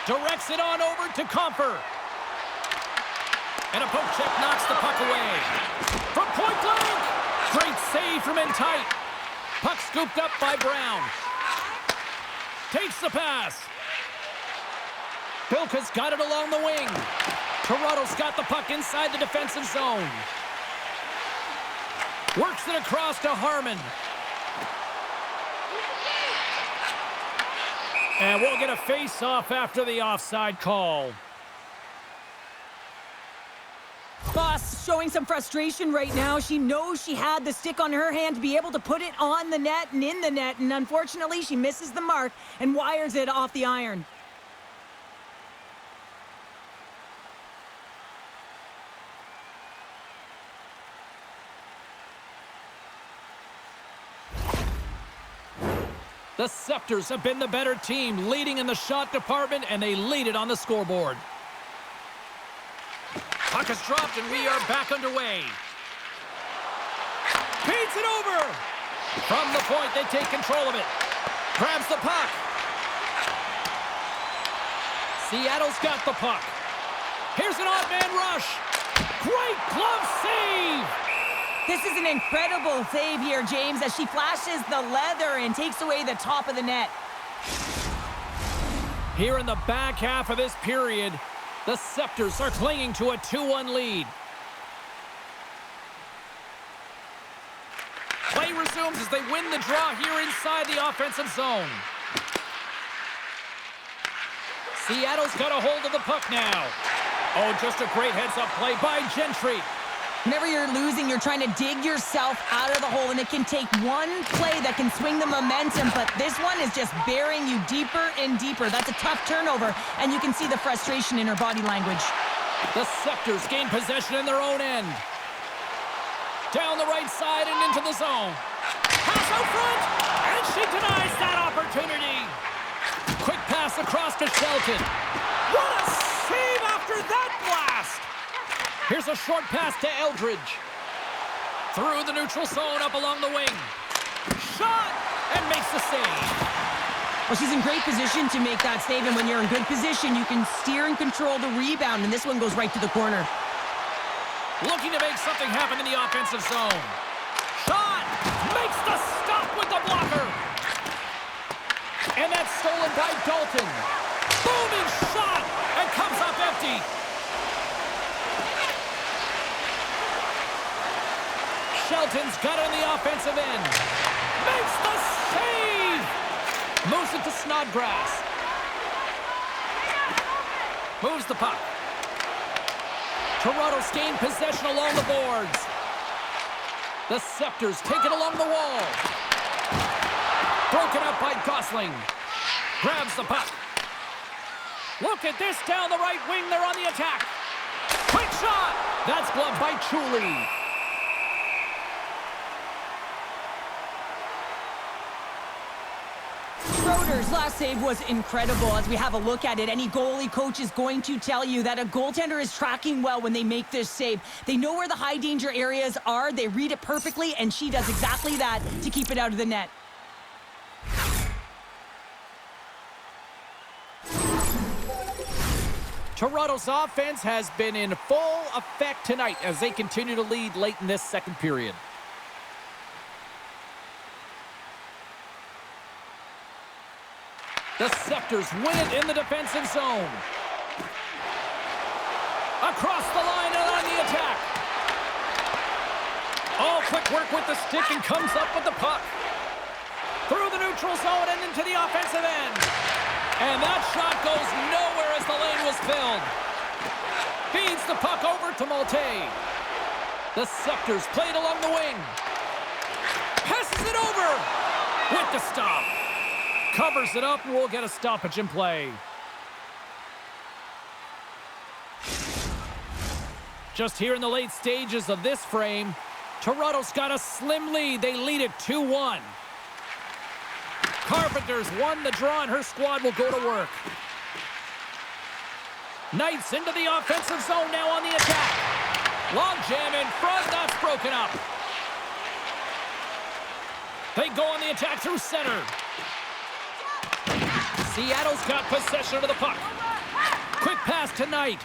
Directs it on over to Comfer. And a poke check knocks the puck away. From point blank! Great save from in tight. Puck scooped up by Brown. Takes the pass. Bilka's got it along the wing. Toronto's got the puck inside the defensive zone. Works it across to Harmon. And we'll get a face-off after the offside call. Boss showing some frustration right now. She knows she had the stick on her hand to be able to put it on the net and in the net, and unfortunately she misses the mark and wires it off the iron. The Scepters have been the better team, leading in the shot department, and they lead it on the scoreboard. Puck is dropped, and we are back underway. Feeds it over! From the point, they take control of it. Grabs the puck. Seattle's got the puck. Here's an odd man rush. Great glove save! This is an incredible save here, James, as she flashes the leather and takes away the top of the net. Here in the back half of this period, the Scepters are clinging to a 2-1 lead. Play resumes as they win the draw here inside the offensive zone. Seattle's got a hold of the puck now. Oh, just a great heads-up play by Gentry. Whenever you're losing, you're trying to dig yourself out of the hole, and it can take one play that can swing the momentum, but this one is just burying you deeper and deeper. That's a tough turnover, and you can see the frustration in her body language. The Scepters gain possession in their own end. Down the right side and into the zone. Pass out front, and she denies that opportunity. Quick pass across to Shelton. What a save after that blast! Here's a short pass to Eldridge. Through the neutral zone, up along the wing. Shot! And makes the save. Well, she's in great position to make that save, and when you're in good position, you can steer and control the rebound, and this one goes right to the corner. Looking to make something happen in the offensive zone. Shot! Makes the stop with the blocker. And that's stolen by Dalton. Booming shot! And comes up empty. Shelton's got it on the offensive end. Makes the save! Moves it to Snodgrass. Moves the puck. Toronto's gained possession along the boards. The Scepters take it along the wall. Broken up by Gosling. Grabs the puck. Look at this down the right wing. They're on the attack. Quick shot! That's gloved by Chuli. Schroeder's last save was incredible. As we have a look at it, any goalie coach is going to tell you that a goaltender is tracking well when they make this save. They know where the high danger areas are, they read it perfectly, and she does exactly that to keep it out of the net. Toronto's offense has been in full effect tonight as they continue to lead late in this second period. The Scepters win it in the defensive zone. Across the line and on the attack. Oh, quick work with the stick and comes up with the puck. Through the neutral zone and into the offensive end. And that shot goes nowhere as the lane was filled. Feeds the puck over to Malte. The Scepters played along the wing. Passes it over with the stop. Covers it up, and we'll get a stoppage in play. Just here in the late stages of this frame, Toronto's got a slim lead. They lead it 2-1. Carpenter's won the draw, and her squad will go to work. Knights into the offensive zone now on the attack. Long jam in front, that's broken up. They go on the attack through center. Seattle's got possession of the puck. Quick pass to Knight.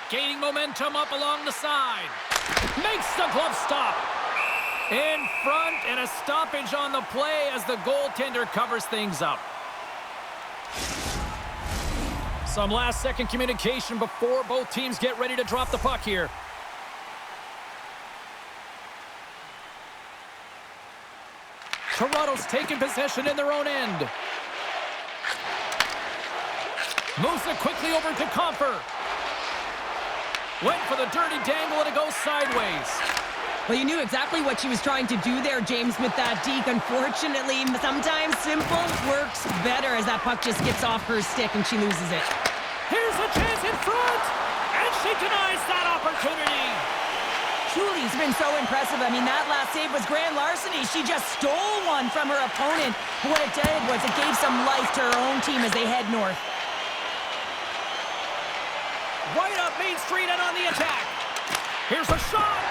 Gaining momentum up along the side. Makes the glove stop. In front, and a stoppage on the play as the goaltender covers things up. Some last-second communication before both teams get ready to drop the puck here. Toronto's taking possession in their own end. Moves it quickly over to Comfer. Went for the dirty dangle, and it goes sideways. Well, you knew exactly what she was trying to do there, James, with that deke. Unfortunately, sometimes simple works better as that puck just gets off her stick and she loses it. Here's a chance in front, and she denies that opportunity. Truly's been so impressive. I mean, that last save was grand larceny. She just stole one from her opponent. But what it did was it gave some life to her own team as they head north. Right up Main Street and on the attack. Here's a shot,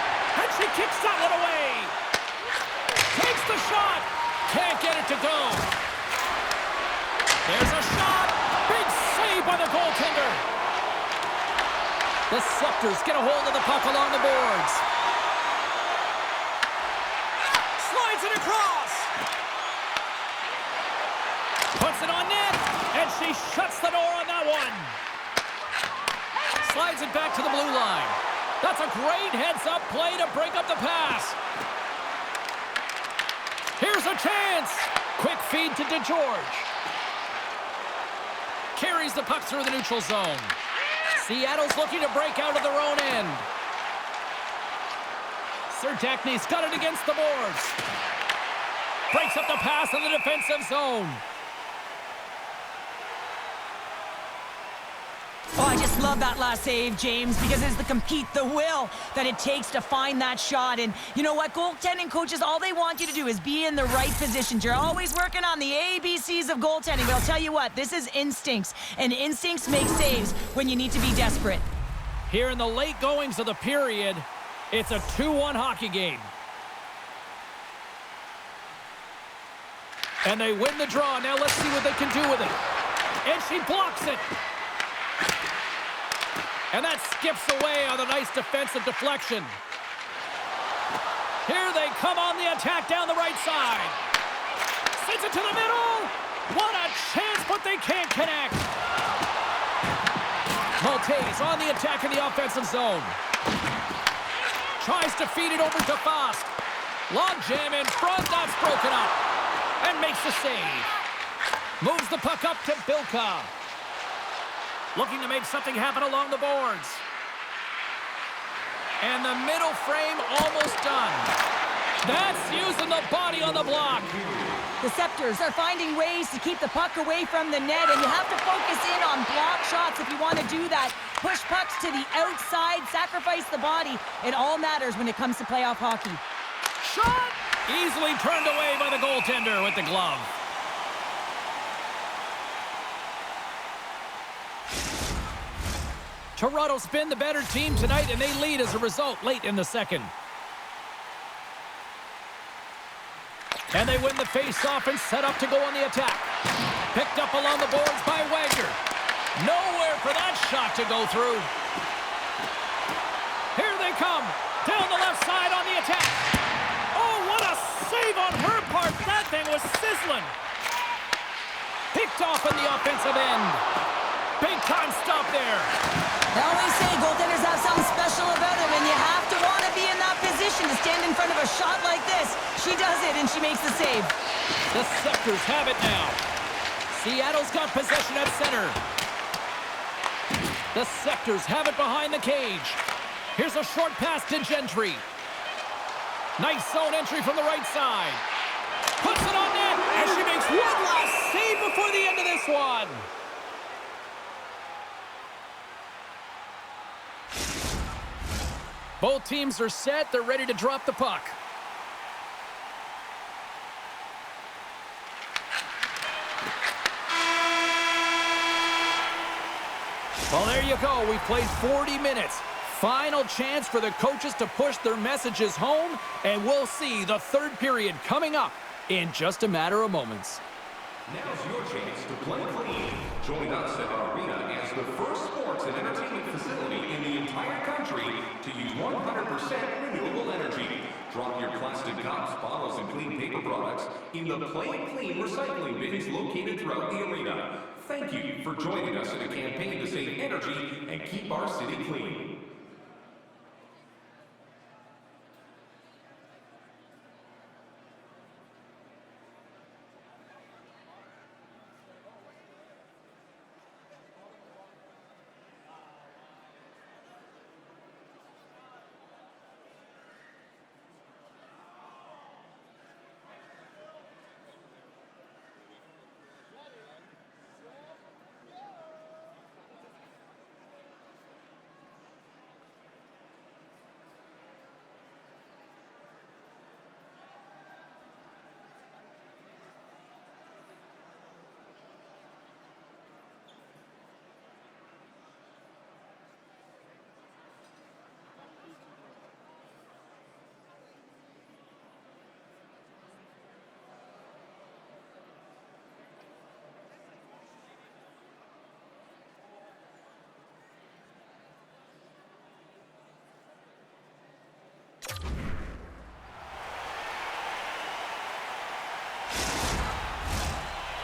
and she kicks that one away. Takes the shot. Can't get it to go. There's a shot. Big save by the goaltender. The Scepters get a hold of the puck along the boards. Slides it across. Puts it on net, and she shuts the door on that one. Slides it back to the blue line. That's a great heads-up play to break up the pass. Here's a chance. Quick feed to DeGeorge. Carries the puck through the neutral zone. Seattle's looking to break out of their own end. Serdachny's got it against the boards. Breaks up the pass in the defensive zone. Oh, I just love that last save, James, because it's the compete, the will that it takes to find that shot. And you know what? Goaltending coaches, all they want you to do is be in the right positions. You're always working on the ABCs of goaltending. But I'll tell you what, this is instincts. And instincts make saves when you need to be desperate. Here in the late goings of the period, it's a 2-1 hockey game. And they win the draw. Now let's see what they can do with it. And she blocks it. And that skips away on a nice defensive deflection. Here they come on the attack down the right side. Sends it to the middle. What a chance, but they can't connect. Maltese on the attack in the offensive zone. Tries to feed it over to Fosk. Long jam in front, that's broken up. And makes the save. Moves the puck up to Bilka. Looking to make something happen along the boards. And the middle frame almost done. That's using the body on the block. The Scepters are finding ways to keep the puck away from the net, and you have to focus in on block shots if you want to do that. Push pucks to the outside, sacrifice the body. It all matters when it comes to playoff hockey. Shot! Easily turned away by the goaltender with the glove. Toronto's been the better team tonight, and they lead as a result late in the second. And they win the face-off and set up to go on the attack. Picked up along the boards by Wagner. Nowhere for that shot to go through. Here they come. Down the left side on the attack. Oh, what a save on her part. That thing was sizzling. Picked off on the offensive end. Big-time stop there. I always say goaltenders have something special about them, and you have to want to be in that position to stand in front of a shot like this. She does it, and she makes the save. The Scepters have it now. Seattle's got possession at center. The Scepters have it behind the cage. Here's a short pass to Gentry. Nice zone entry from the right side. Puts it on net, and she makes one last save before the end of this one. Both teams are set. They're ready to drop the puck. Well, there you go. We've played 40 minutes. Final chance for the coaches to push their messages home, and we'll see the third period coming up in just a matter of moments. Now's your chance to play clean. Join us at our arena as the first sports and entertainment facility in the entire country to use 100% renewable energy. Drop your plastic cups, bottles, and clean paper products in the Play Clean recycling bins located throughout the arena. Thank you for joining us in a campaign to save energy and keep our city clean.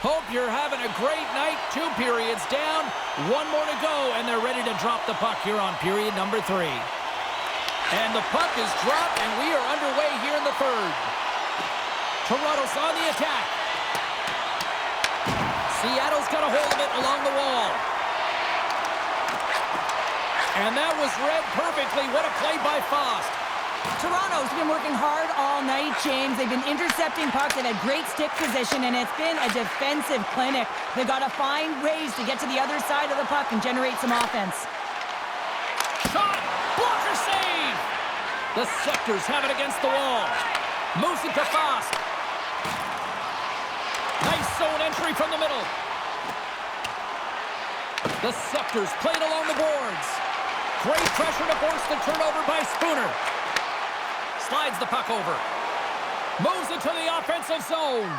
Hope you're having a great night. 2 periods down, 1 more to go, and they're ready to drop the puck here on period number 3. And the puck is dropped, and we are underway here in the third. Toronto's on the attack. Seattle's got a hold of it along the wall. And that was read perfectly. What a play by Fost. Toronto's been working hard all night, James. They've been intercepting pucks. They've had great stick position, and it's been a defensive clinic. They've got to find ways to get to the other side of the puck and generate some offense. Shot! Blocker save! The Scepters have it against the wall. Moves it to Fost. Nice zone entry from the middle. The Scepters played along the boards. Great pressure to force the turnover by Spooner. Slides the puck over. Moves it to the offensive zone.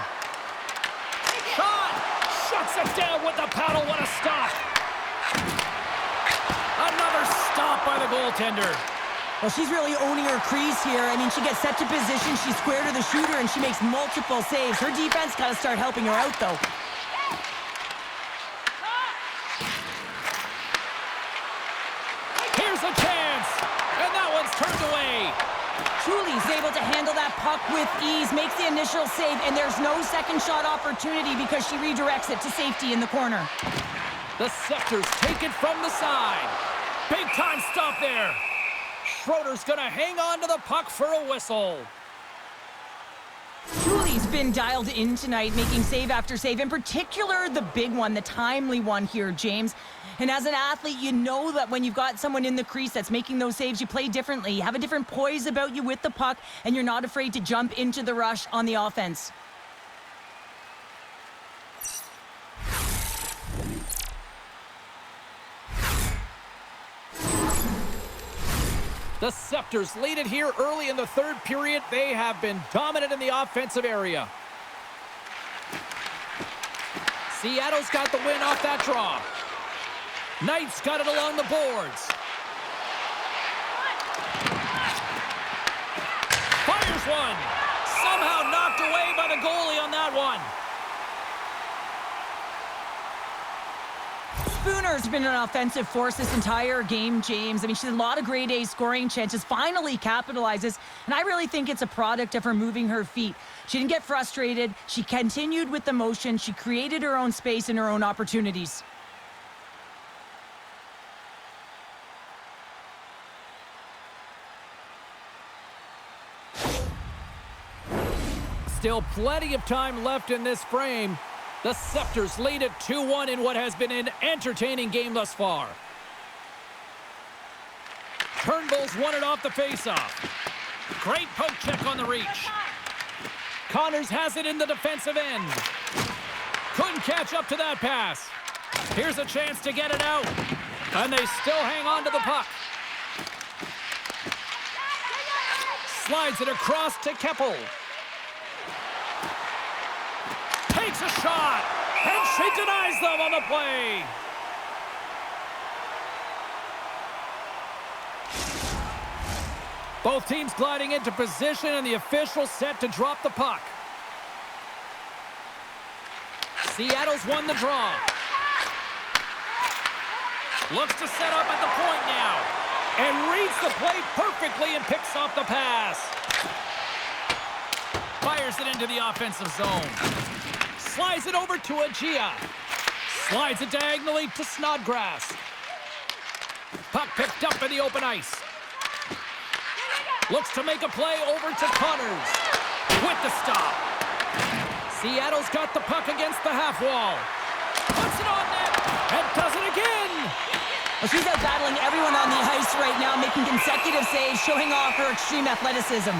Shot! Shuts it down with the paddle. What a stop! Another stop by the goaltender. Well, she's really owning her crease here. I mean, she gets set to position, she's square to the shooter, and she makes multiple saves. Her defense got to start helping her out, though. Here's a chance, and that one's turned away. Truly's able to handle that puck with ease, makes the initial save, and there's no second shot opportunity because she redirects it to safety in the corner. The Scepters take it from the side. Big time stop there. Schroeder's gonna hang on to the puck for a whistle. Truly's been dialed in tonight, making save after save, in particular the big one, the timely one here, James. And as an athlete, you know that when you've got someone in the crease that's making those saves, you play differently. You have a different poise about you with the puck, and you're not afraid to jump into the rush on the offense. The Scepters lead it here early in the third period. They have been dominant in the offensive area. Seattle's got the win off that draw. Knight's got it along the boards. Fires one. Somehow knocked away by the goalie on that one. Spooner's been an offensive force this entire game, James. I mean, she's had a lot of grade A scoring chances, finally capitalizes, and I really think it's a product of her moving her feet. She didn't get frustrated. She continued with the motion. She created her own space and her own opportunities. Still plenty of time left in this frame. The Scepters lead it 2-1 in what has been an entertaining game thus far. Turnbull's won it off the faceoff. Great poke check on the reach. Connors has it in the defensive end. Couldn't catch up to that pass. Here's a chance to get it out. And they still hang on to the puck. Slides it across to Keppel. Takes a shot, and she denies them on the play. Both teams gliding into position, and the official set to drop the puck. Seattle's won the draw. Looks to set up at the point now. And reads the play perfectly and picks off the pass. Fires it into the offensive zone. Slides it over to Agia. Slides it diagonally to Snodgrass. Puck picked up in the open ice. Looks to make a play over to Connors. With the stop. Seattle's got the puck against the half wall. Puts it on net and does it again. Well, she's out battling everyone on the ice right now, making consecutive saves, showing off her extreme athleticism.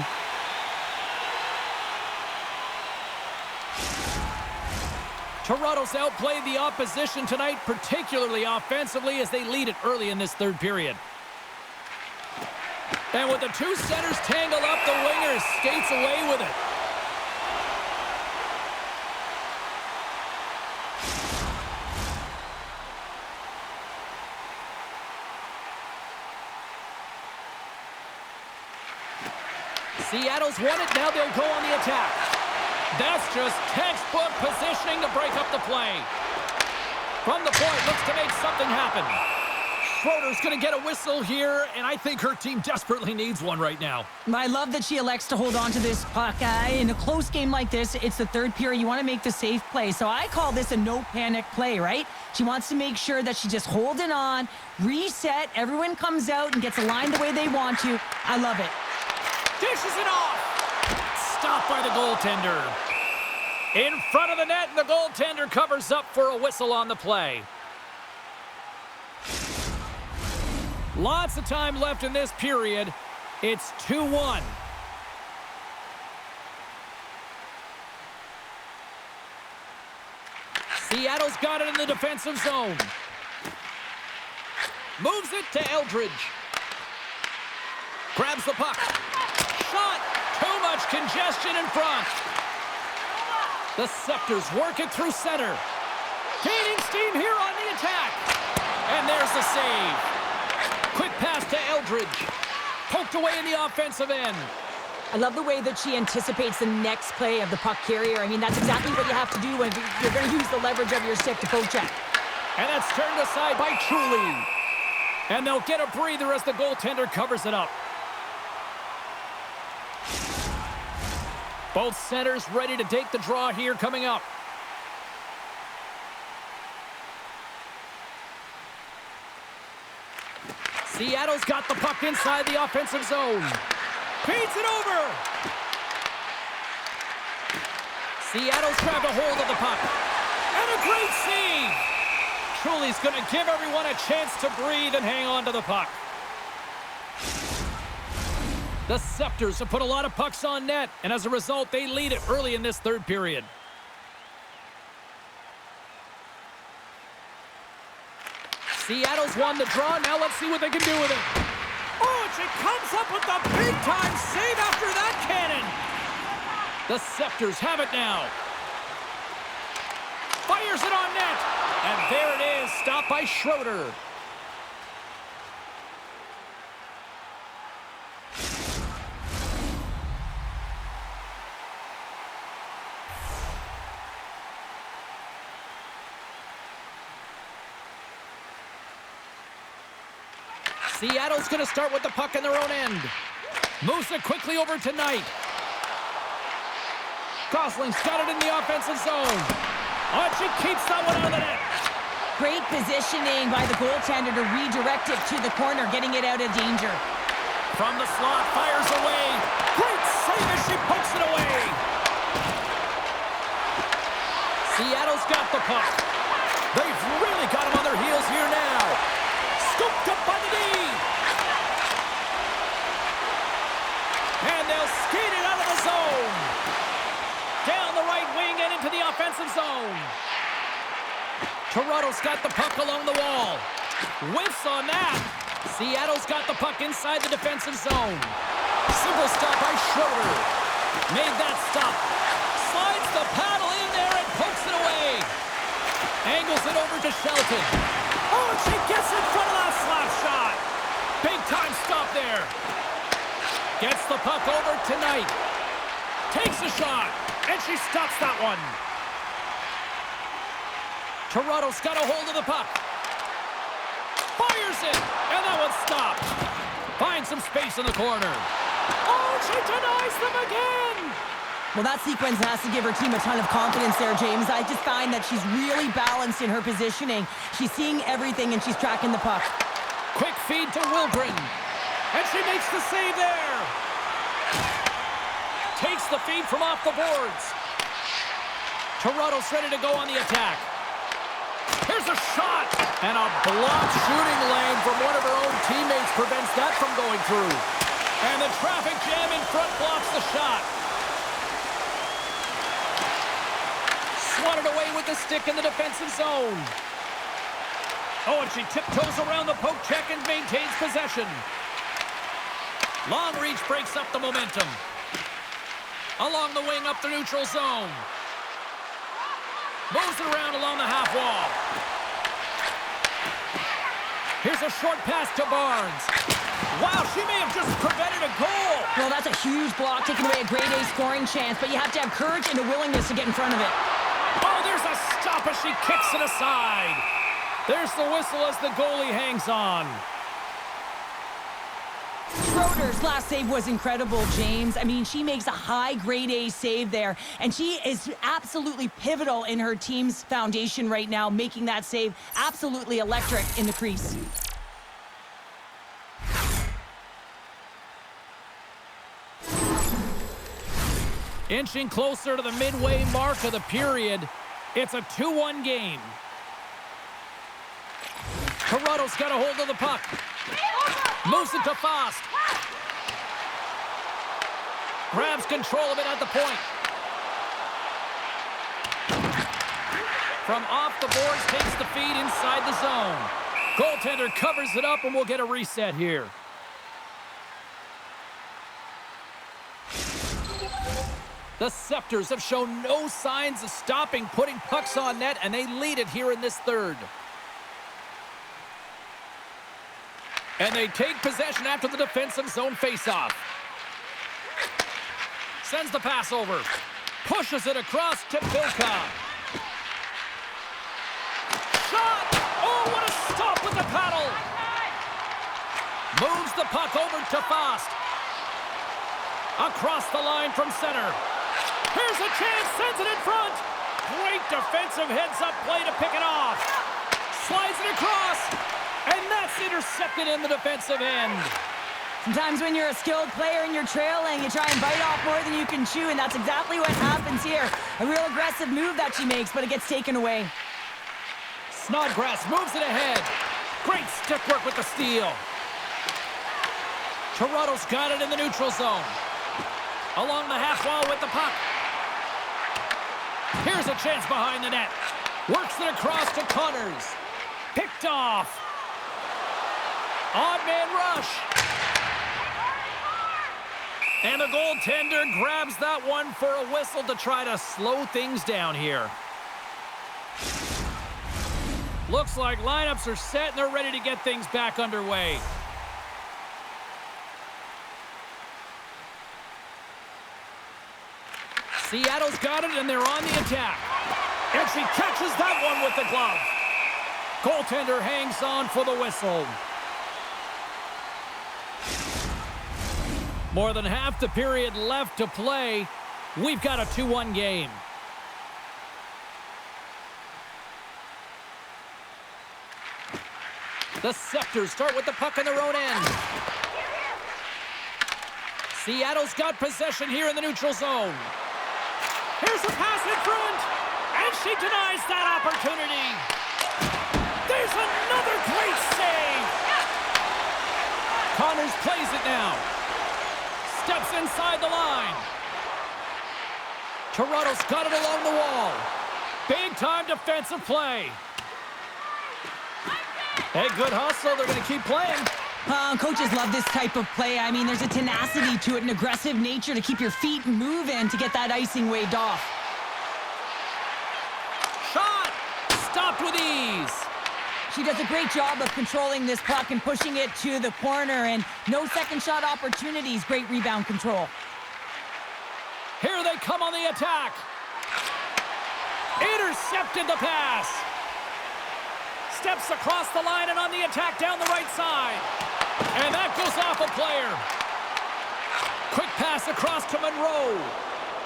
Toronto's outplayed the opposition tonight, particularly offensively, as they lead it early in this third period. And with the two centers tangled up, the winger skates away with it. Seattle's won it, now they'll go on the attack. That's just textbook positioning to break up the play. From the point, looks to make something happen. Schroeder's going to get a whistle here, and I think her team desperately needs one right now. I love that she elects to hold on to this puck. In a close game like this, it's the third period. You want to make the safe play. So I call this a no-panic play, right? She wants to make sure that she just holding on, reset, everyone comes out and gets aligned the way they want to. I love it. Dishes it off. Stopped by the goaltender. In front of the net, and the goaltender covers up for a whistle on the play. Lots of time left in this period. It's 2-1. Seattle's got it in the defensive zone. Moves it to Eldridge. Grabs the puck. Shot. Too much congestion in front. The Scepters work it through center. Gaining steam here on the attack. And there's the save. Quick pass to Eldridge. Poked away in the offensive end. I love the way that she anticipates the next play of the puck carrier. I mean, that's exactly what you have to do when you're going to use the leverage of your stick to poke check. And that's turned aside by Truly. And they'll get a breather as the goaltender covers it up. Both centers ready to take the draw here coming up. Seattle's got the puck inside the offensive zone. Feeds it over. Seattle's grabbed a hold of the puck. And a great save. Truly's going to give everyone a chance to breathe and hang on to the puck. The Scepters have put a lot of pucks on net, and as a result, they lead it early in this third period. Seattle's won the draw. Now let's see what they can do with it. Oh, she comes up with the big-time save after that cannon. The Scepters have it now. Fires it on net. And there it is, stopped by Schroeder. Seattle's going to start with the puck in their own end. Moves it quickly over to Knight. Gosling's got it in the offensive zone. Oh, she keeps that one out of the net. Great positioning by the goaltender to redirect it to the corner, getting it out of danger. From the slot, fires away. Great save as she pokes it away. Seattle's got the puck. They've really got him on their heels here now. Scooped up by the D. And they'll skate it out of the zone. Down the right wing and into the offensive zone. Toronto's got the puck along the wall. Whiffs on that. Seattle's got the puck inside the defensive zone. Simple stop by Schroeder. Made that stop. Slides the paddle in there and pokes it away. Angles it over to Shelton. Oh, and she gets in front of that slap shot. Big time stop there. Gets the puck over to Knight. Takes a shot, and she stops that one. Toronto's got a hold of the puck. Fires it, and that one's stopped. Finds some space in the corner. Oh, she denies them again. Well, that sequence has to give her team a ton of confidence there, James. I just find that she's really balanced in her positioning. She's seeing everything, and she's tracking the puck. Quick feed to Wilgren. And she makes the save there. Takes the feed from off the boards. Toronto's ready to go on the attack. Here's a shot. And a blocked shooting lane from one of her own teammates prevents that from going through. And the traffic jam in front blocks the shot. Swatted away with the stick in the defensive zone. Oh, and she tiptoes around the poke check and maintains possession. Long reach breaks up the momentum. Along the wing up the neutral zone. Moves it around along the half wall. Here's a short pass to Barnes. Wow, she may have just prevented a goal. Well, that's a huge block, taking away a grade A scoring chance, but you have to have courage and a willingness to get in front of it. Oh, there's a stop as she kicks it aside. There's the whistle as the goalie hangs on. Schroeder's last save was incredible, James. I mean, she makes a high grade A save there, and she is absolutely pivotal in her team's foundation right now, making that save absolutely electric in the crease. Inching closer to the midway mark of the period. It's a 2-1 game. Toronto's got a hold of the puck. Moves it to Fast. Grabs control of it at the point. From off the boards, takes the feed inside the zone. Goaltender covers it up, and we'll get a reset here. The Scepters have shown no signs of stopping putting pucks on net, and they lead it here in this third. And they take possession after the defensive zone faceoff. Sends the pass over. Pushes it across to Bilka. Shot! Oh, what a stop with the paddle! Moves the puck over to Fast. Across the line from center. Here's a chance, sends it in front. Great defensive heads-up play to pick it off. Slides it across. And that's intercepted in the defensive end. Sometimes when you're a skilled player and you're trailing, you try and bite off more than you can chew, and that's exactly what happens here. A real aggressive move that she makes, but it gets taken away. Snodgrass moves it ahead. Great stick work with the steal. Toronto's got it in the neutral zone. Along the half wall with the puck. Here's a chance behind the net. Works it across to Connors. Picked off. Odd man rush. And the goaltender grabs that one for a whistle to try to slow things down here. Looks like lineups are set and they're ready to get things back underway. Seattle's got it and they're on the attack. And she catches that one with the glove. Goaltender hangs on for the whistle. More than half the period left to play. We've got a 2-1 game. The Scepters start with the puck in their own end. Seattle's got possession here in the neutral zone. Here's a pass in front, and she denies that opportunity. There's another great save. Connors plays it now. Steps inside the line. Toronto's got it along the wall. Big-time defensive play. Hey, good hustle. They're going to keep playing. Coaches love this type of play. I mean, there's a tenacity to it, an aggressive nature to keep your feet moving to get that icing waved off. Shot! Stopped with ease. She does a great job of controlling this puck and pushing it to the corner, and no second shot opportunities. Great rebound control. Here they come on the attack. Intercepted the pass. Steps across the line and on the attack down the right side. And that goes off a player. Quick pass across to Monroe.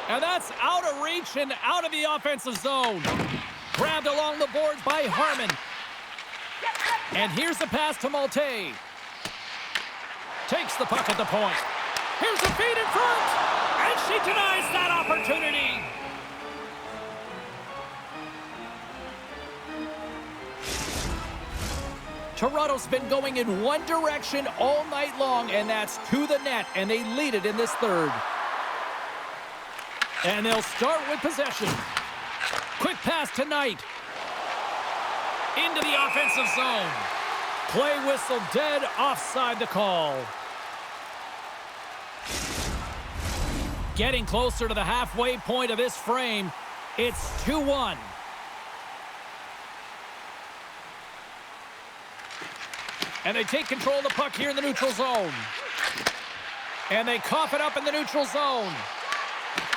And that's out of reach and out of the offensive zone. Grabbed along the boards by Harmon. And here's the pass to Malte. Takes the puck at the point. Here's a feed in front. And she denies that opportunity. Toronto's been going in one direction all night long, and that's to the net, and they lead it in this third. And they'll start with possession. Quick pass to Knight. Into the offensive zone. Play whistle dead, offside the call. Getting closer to the halfway point of this frame. It's 2-1. And they take control of the puck here in the neutral zone. And they cough it up in the neutral zone.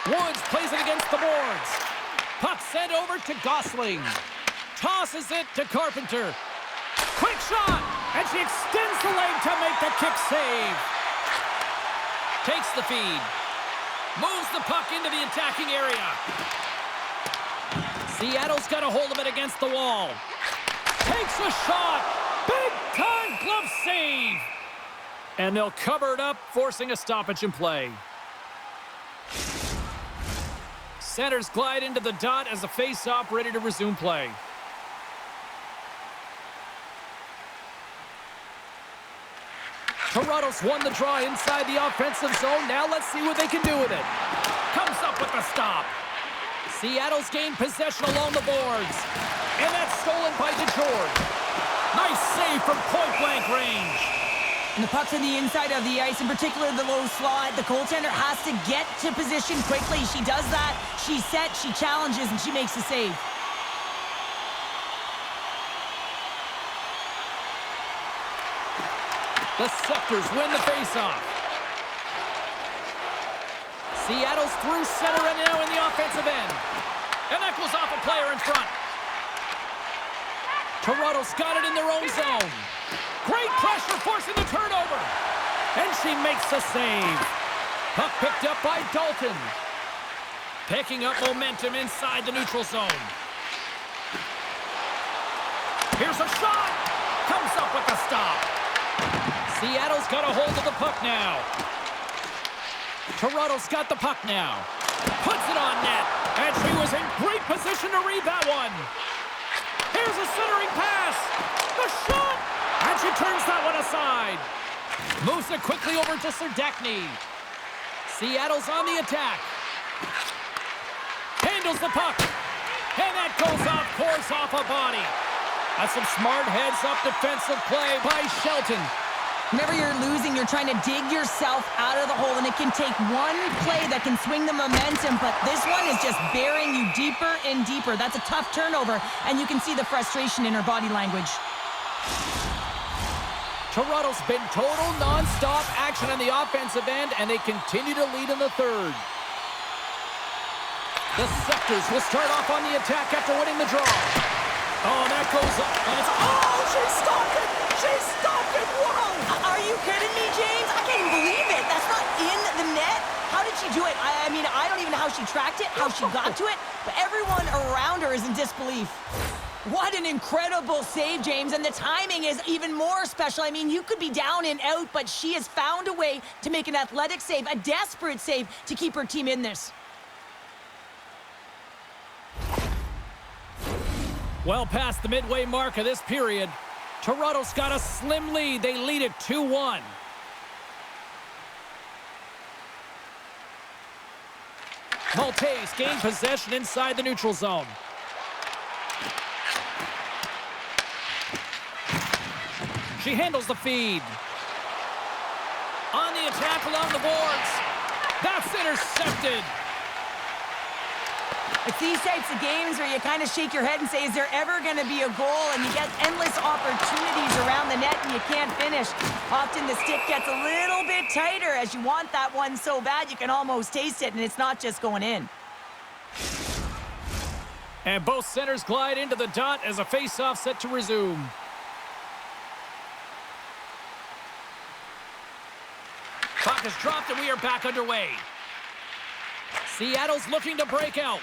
Woods plays it against the boards. Puck sent over to Gosling. Tosses it to Carpenter. Quick shot! And she extends the leg to make the kick save. Takes the feed. Moves the puck into the attacking area. Seattle's got a hold of it against the wall. Takes a shot. Big time glove save. And they'll cover it up, forcing a stoppage in play. Centers glide into the dot as the face-off ready to resume play. Toronto's won the draw inside the offensive zone. Now let's see what they can do with it. Comes up with the stop. Seattle's gained possession along the boards. And that's stolen by DeJour. Nice save from point-blank range. And the puck's on the inside of the ice, in particular the low slot. The goaltender has to get to position quickly. She does that. She's set, she challenges, and she makes the save. The Scepters win the faceoff. Seattle's through center and now in the offensive end. And that goes off a player in front. Toronto's got it in their own zone. Great pressure forcing the turnover. And she makes the save. Puck picked up by Dalton. Picking up momentum inside the neutral zone. Here's a shot. Comes up with the stop. Seattle's got a hold of the puck now. Toronto's got the puck now. Puts it on net. And she was in great position to read that one. Here's a centering pass. The shot. And she turns that one aside. Moves it quickly over to Serdachny. Seattle's on the attack. Handles the puck. And that goes off course off a body. That's some smart heads-up defensive play by Shelton. Whenever you're losing, you're trying to dig yourself out of the hole, and it can take one play that can swing the momentum, but this one is just burying you deeper and deeper. That's a tough turnover, and you can see the frustration in her body language. Toronto's been total non-stop action on the offensive end, and they continue to lead in the third. The Scepters will start off on the attack after winning the draw. Oh, that goes up, and it's... Oh, she stopped it! She stopped it! Wow! Are you kidding me, James? I can't even believe it. That's not in the net. How did she do it? I mean, I don't even know how she tracked it, how she got to it, but everyone around her is in disbelief. What an incredible save, James, and the timing is even more special. I mean, you could be down and out, but she has found a way to make an athletic save, a desperate save to keep her team in this. Well past the midway mark of this period, Toronto's got a slim lead. They lead it 2-1. Maltese gained possession inside the neutral zone. She handles the feed. On the attack along the boards. That's intercepted. It's these types of games where you kind of shake your head and say, is there ever going to be a goal? And you get endless opportunities around the net and you can't finish. Often the stick gets a little bit tighter as you want that one so bad you can almost taste it, and it's not just going in. And both centers glide into the dot as a face-off set to resume. Puck is dropped and we are back underway. Seattle's looking to break out.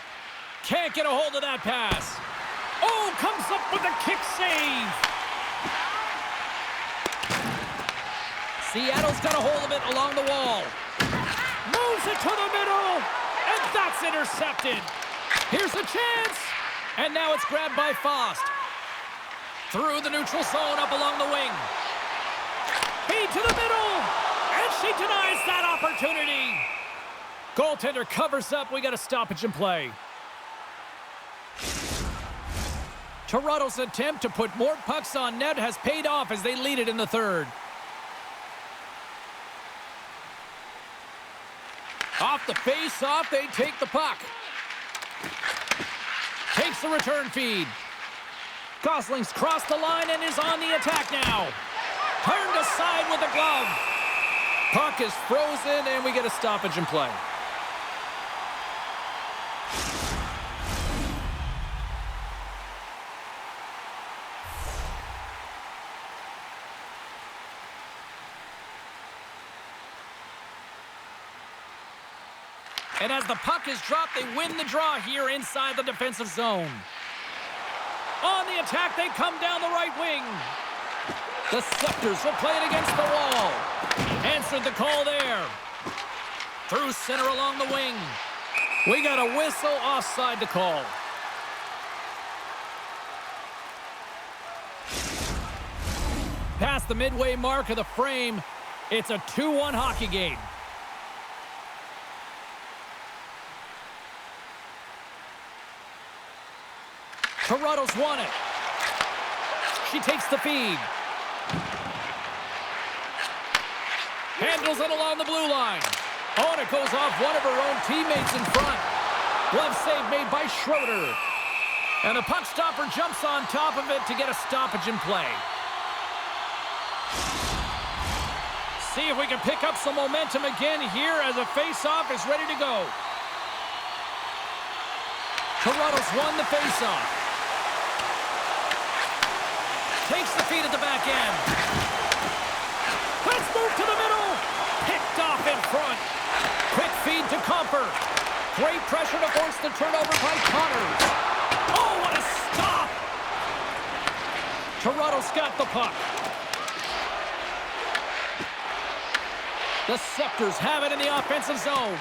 Can't get a hold of that pass. Oh, comes up with a kick save. Seattle's got a hold of it along the wall. Moves it to the middle. And that's intercepted. Here's a chance. And now it's grabbed by Faust. Through the neutral zone up along the wing. Feed to the middle. And she denies that opportunity. Goaltender covers up. We got a stoppage in play. Toronto's attempt to put more pucks on net has paid off as they lead it in the third. Off the face-off, they take the puck. Takes the return feed. Gosling's crossed the line and is on the attack now. Turned aside with the glove. Puck is frozen and we get a stoppage in play. And as the puck is dropped, they win the draw here inside the defensive zone. On the attack, they come down the right wing. The Scepters will play it against the wall. Answered the call there. Through center along the wing. We got a whistle offside to call. Past the midway mark of the frame, it's a 2-1 hockey game. Toronto's won it. She takes the feed. Handles it along the blue line. Oh, and it goes off one of her own teammates in front. Glove save made by Schroeder. And the puck stopper jumps on top of it to get a stoppage in play. See if we can pick up some momentum again here as a face-off is ready to go. Toronto's won the face-off. Takes the feed at the back end. Let's move to the middle. Picked off in front. Quick feed to Comper. Great pressure to force the turnover by Connors. Oh, what a stop! Toronto's got the puck. The Scepters have it in the offensive zone.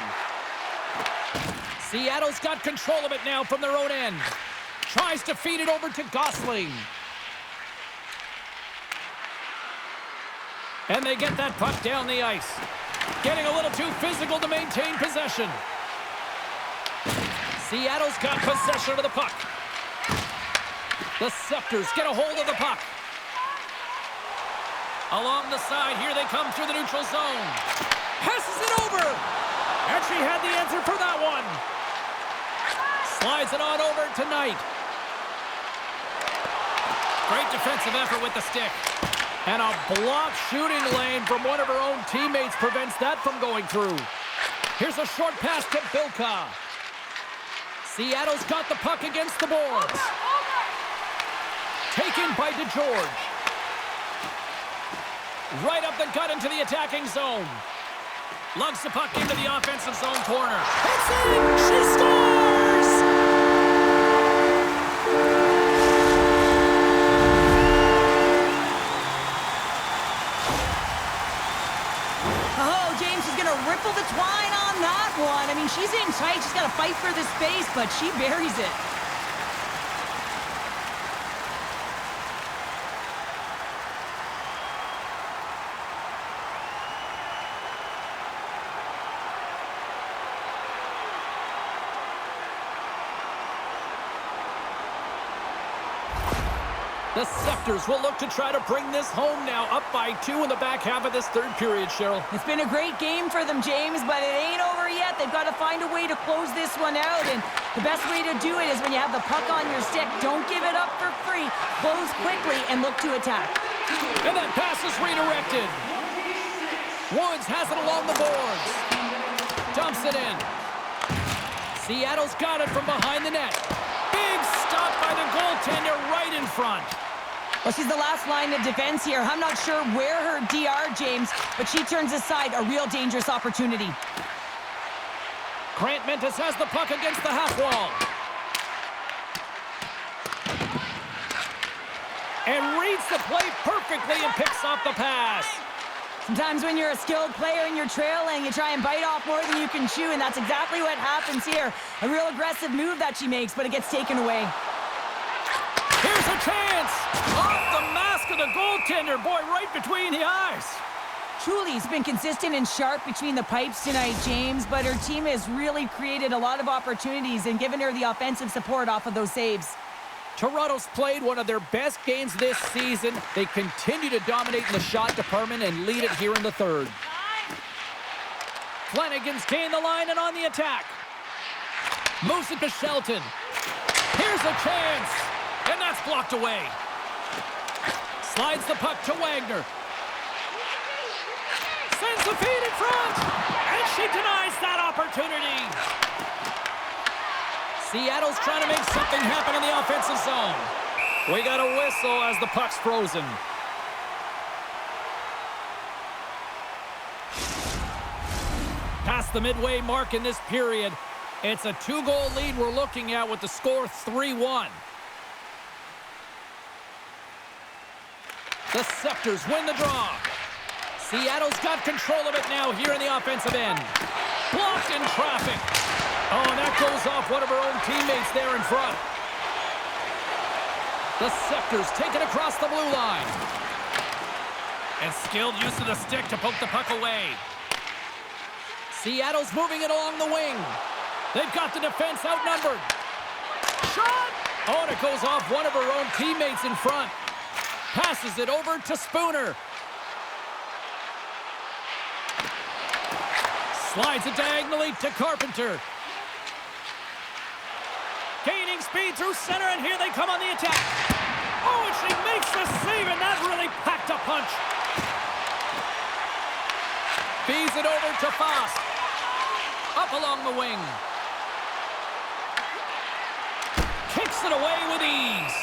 Seattle's got control of it now from their own end. Tries to feed it over to Gosling. And they get that puck down the ice. Getting a little too physical to maintain possession. Seattle's got possession of the puck. The Scepters get a hold of the puck. Along the side, here they come through the neutral zone. Passes it over. And she had the answer for that one. Slides it on over to Knight. Great defensive effort with the stick. And a blocked shooting lane from one of her own teammates prevents that from going through. Here's a short pass to Bilka. Seattle's got the puck against the boards. Taken by DeGeorge. Right up the gut into the attacking zone. Lugs the puck into the offensive zone corner. It's in! She scores! Oh, James is going to ripple the twine on that one. I mean, she's in tight. She's got to fight for the space, but she buries it. The Scepters will look to try to bring this home now, up by 2 in the back half of this third period, Cheryl. It's been a great game for them, James, but it ain't over yet. They've got to find a way to close this one out, and the best way to do it is when you have the puck on your stick. Don't give it up for free. Close quickly and look to attack. And that pass is redirected. Woods has it along the boards. Dumps it in. Seattle's got it from behind the net. Big stop by the goaltender right in front. Well, she's the last line of defense here. I'm not sure where her DR, James, but she turns aside a real dangerous opportunity. Grant Mentis has the puck against the half wall. And reads the play perfectly and picks off the pass. Sometimes when you're a skilled player and you're trailing, you try and bite off more than you can chew, and that's exactly what happens here. A real aggressive move that she makes, but it gets taken away. Here's a chance! Off the mask of the goaltender. Boy, right between the eyes. Truly, he's been consistent and sharp between the pipes tonight, James, but her team has really created a lot of opportunities and given her the offensive support off of those saves. Toronto's played one of their best games this season. They continue to dominate in the shot department and lead it here in the third. Flanagan's gained the line and on the attack. Moves it to Shelton. Here's a chance. And that's blocked away. Slides the puck to Wagner. Sends the feed in front. And she denies that opportunity. Seattle's trying to make something happen in the offensive zone. We got a whistle as the puck's frozen. Past the midway mark in this period. It's a 2-goal lead we're looking at with the score 3-1. The Scepters win the draw. Seattle's got control of it now here in the offensive end. Blocked in traffic. Oh, and that goes off one of her own teammates there in front. The Scepters take it across the blue line. And skilled use of the stick to poke the puck away. Seattle's moving it along the wing. They've got the defense outnumbered. Shot! Oh, and it goes off one of her own teammates in front. Passes it over to Spooner. Slides it diagonally to Carpenter. Gaining speed through center, and here they come on the attack. Oh, and she makes the save, and that really packed a punch. Feeds it over to Foss. Up along the wing. Kicks it away with ease.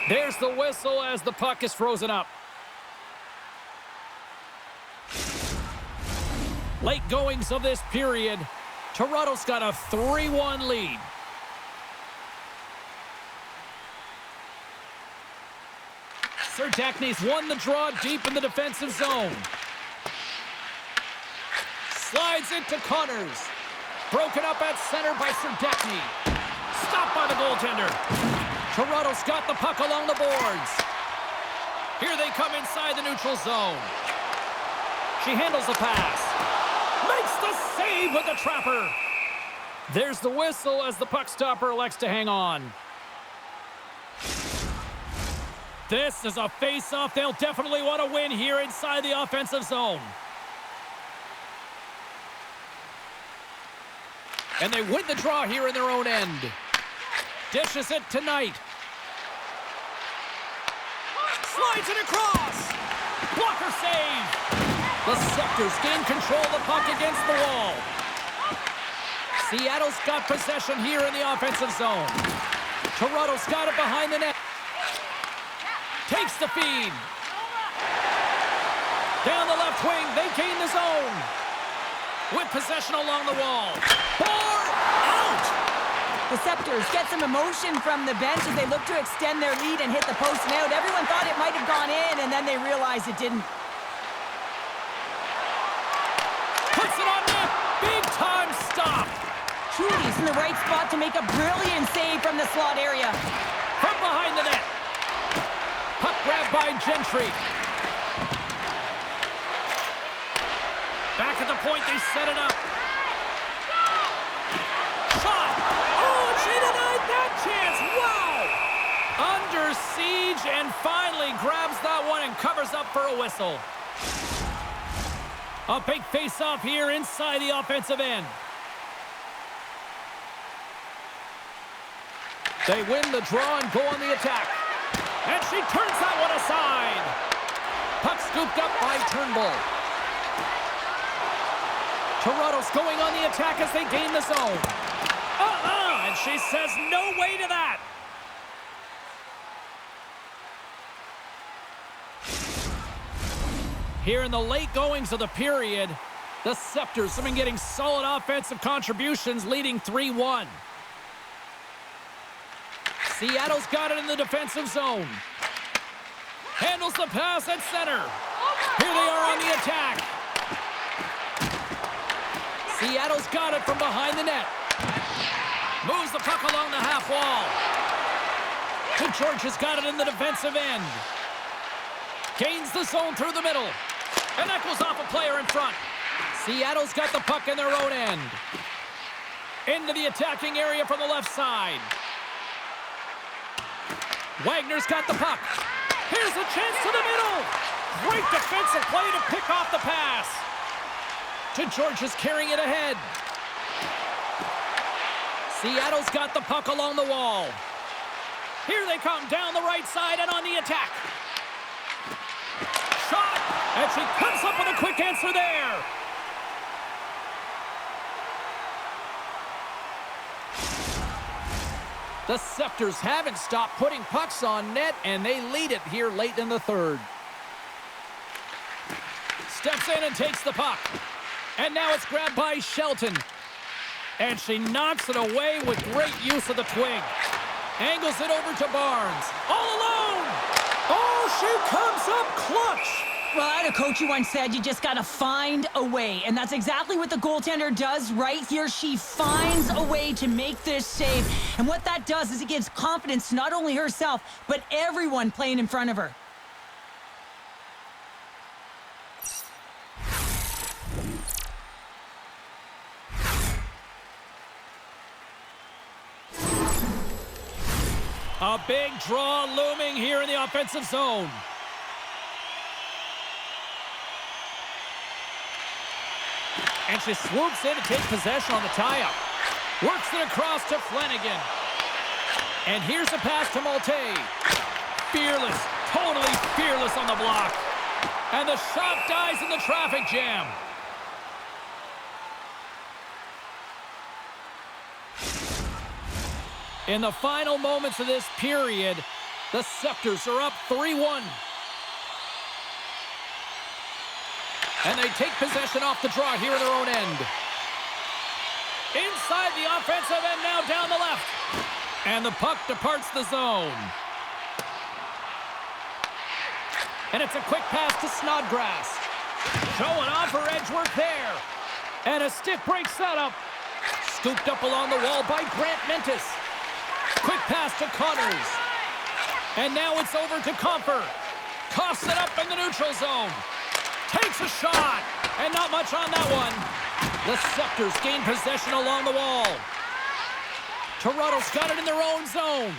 There's the whistle as the puck is frozen up. Late goings of this period. Toronto's got a 3-1 lead. Sertakny's won the draw deep in the defensive zone. Slides it to Connors. Broken up at center by Sertakny. Stopped by the goaltender. Toronto's got the puck along the boards. Here they come inside the neutral zone. She handles the pass. Makes the save with the trapper. There's the whistle as the puck stopper elects to hang on. This is a face-off they'll definitely want to win here inside the offensive zone. And they win the draw here in their own end. Dishes it to Knight. Slides it across. Blocker save. The Scepters gain control of the puck against the wall. Seattle's got possession here in the offensive zone. Toronto's got it behind the net. Takes the feed. Down the left wing, they gain the zone. With possession along the wall. Four out! The Scepters get some emotion from the bench as they look to extend their lead and hit the post and out. Everyone thought it might have gone in, and then they realized it didn't. Puts it on net. Big time stop. Truly's in the right spot to make a brilliant save from the slot area. From behind the net. Puck grabbed by Gentry. Back at the point, they set it up. Shot! Oh, she denied that chance! Wow! Under siege and grabs that one and covers up for a whistle. A big face-off here inside the offensive end. They win the draw and go on the attack. And she turns that one aside. Puck scooped up by Turnbull. Toronto's going on the attack as they gain the zone. And she says no way to that. Here in the late goings of the period, the Scepters have been getting solid offensive contributions, leading 3-1. Seattle's got it in the defensive zone. Handles the pass at center. Here they are on the attack. Seattle's got it from behind the net. Moves the puck along the half wall. George has got it in the defensive end. Gains the zone through the middle. And that goes off a player in front. Seattle's got the puck in their own end. Into the attacking area from the left side. Wagner's got the puck. Here's a chance to the middle. Great defensive play to pick off the pass. George is carrying it ahead. Seattle's got the puck along the wall. Here they come down the right side and on the attack. Shot, and she comes up with a quick answer there. The Scepters haven't stopped putting pucks on net, and they lead it here late in the third. Steps in and takes the puck. And now it's grabbed by Shelton. And she knocks it away with great use of the twig. Angles it over to Barnes. All alone! Oh, she comes up clutch! Well, I had a coach who once said you just got to find a way. And that's exactly what the goaltender does right here. She finds a way to make this save. And what that does is it gives confidence to not only herself, but everyone playing in front of her. A big draw looming here in the offensive zone. And she swoops in to take possession on the tie-up. Works it across to Flanagan. And here's a pass to Malte. Fearless, totally fearless on the block. And the shot dies in the traffic jam. In the final moments of this period, the Scepters are up 3-1. And they take possession off the draw here in their own end. Inside the offensive end, now down the left. And the puck departs the zone. And it's a quick pass to Snodgrass. Showing off her edge work there. And a stick break setup. Scooped up along the wall by Grant Mentis. Quick pass to Connors. And now it's over to Comfer. Coughs it up in the neutral zone. Takes a shot. And not much on that one. The Scepters gain possession along the wall. Toronto's got it in their own zone.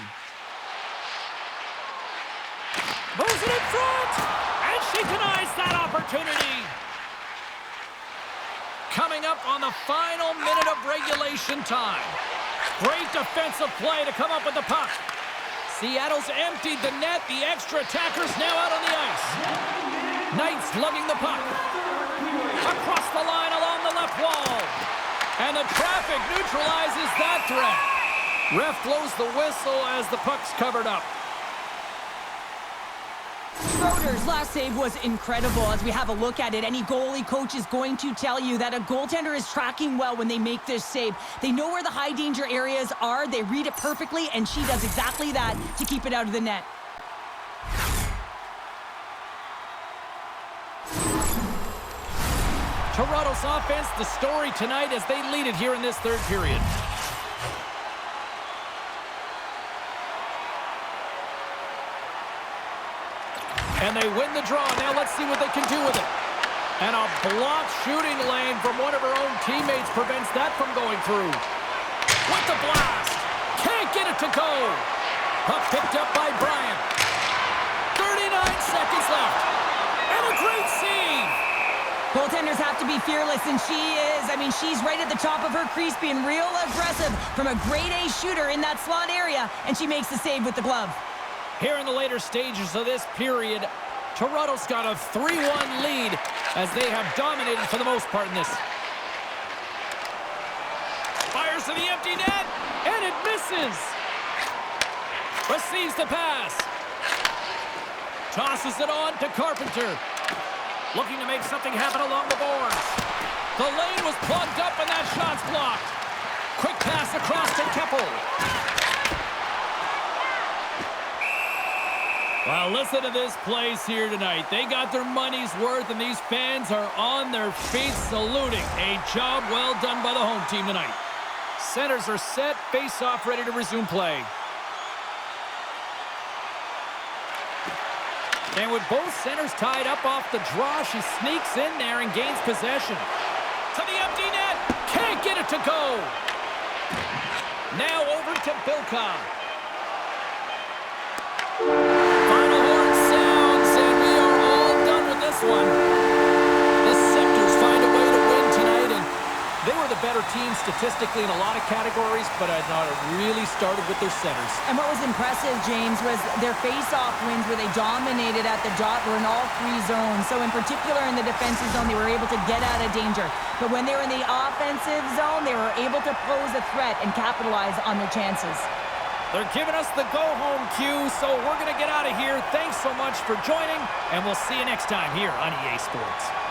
Moves it in front. And she denies that opportunity. Coming up on the final minute of regulation time. Great defensive play to come up with the puck. Seattle's emptied the net. The extra attackers now out on the ice. Knight's lugging the puck. Across the line along the left wall. And the traffic neutralizes that threat. Ref blows the whistle as the puck's covered up. Schroeder's last save was incredible. As we have a look at it, any goalie coach is going to tell you that a goaltender is tracking well when they make this save. They know where the high danger areas are. They read it perfectly, and she does exactly that to keep it out of the net. Toronto's offense, the story tonight as they lead it here in this third period. And they win the draw. Now let's see what they can do with it. And a blocked shooting lane from one of her own teammates prevents that from going through. With the blast. Can't get it to go. Puck picked up by Bryant. 39 seconds left. And a great save. Goaltenders have to be fearless, and she is. I mean, she's right at the top of her crease, being real aggressive from a grade A shooter in that slot area, and she makes the save with the glove. Here in the later stages of this period, Toronto's got a 3-1 lead as they have dominated for the most part in this. Fires to the empty net, and it misses. Receives the pass. Tosses it on to Carpenter. Looking to make something happen along the boards. The lane was plugged up and that shot's blocked. Quick pass across to Keppel. Well, listen to this place here tonight. They got their money's worth, and these fans are on their feet saluting. A job well done by the home team tonight. Centers are set, face-off ready to resume play. And with both centers tied up off the draw, she sneaks in there and gains possession. To the empty net. Can't get it to go. Now over to Bilka. Final horn sounds, and we are all done with this one. The Scepters find a way to win tonight, and they were the better team statistically in a lot of categories, but I thought it really started with their centers. And what was impressive, James, was their face-off wins where they dominated at the dot were in all three zones. So in particular in the defensive zone, they were able to get out of danger. But when they were in the offensive zone, they were able to pose a threat and capitalize on their chances. They're giving us the go-home cue, so we're going to get out of here. Thanks so much for joining, and we'll see you next time here on EA Sports.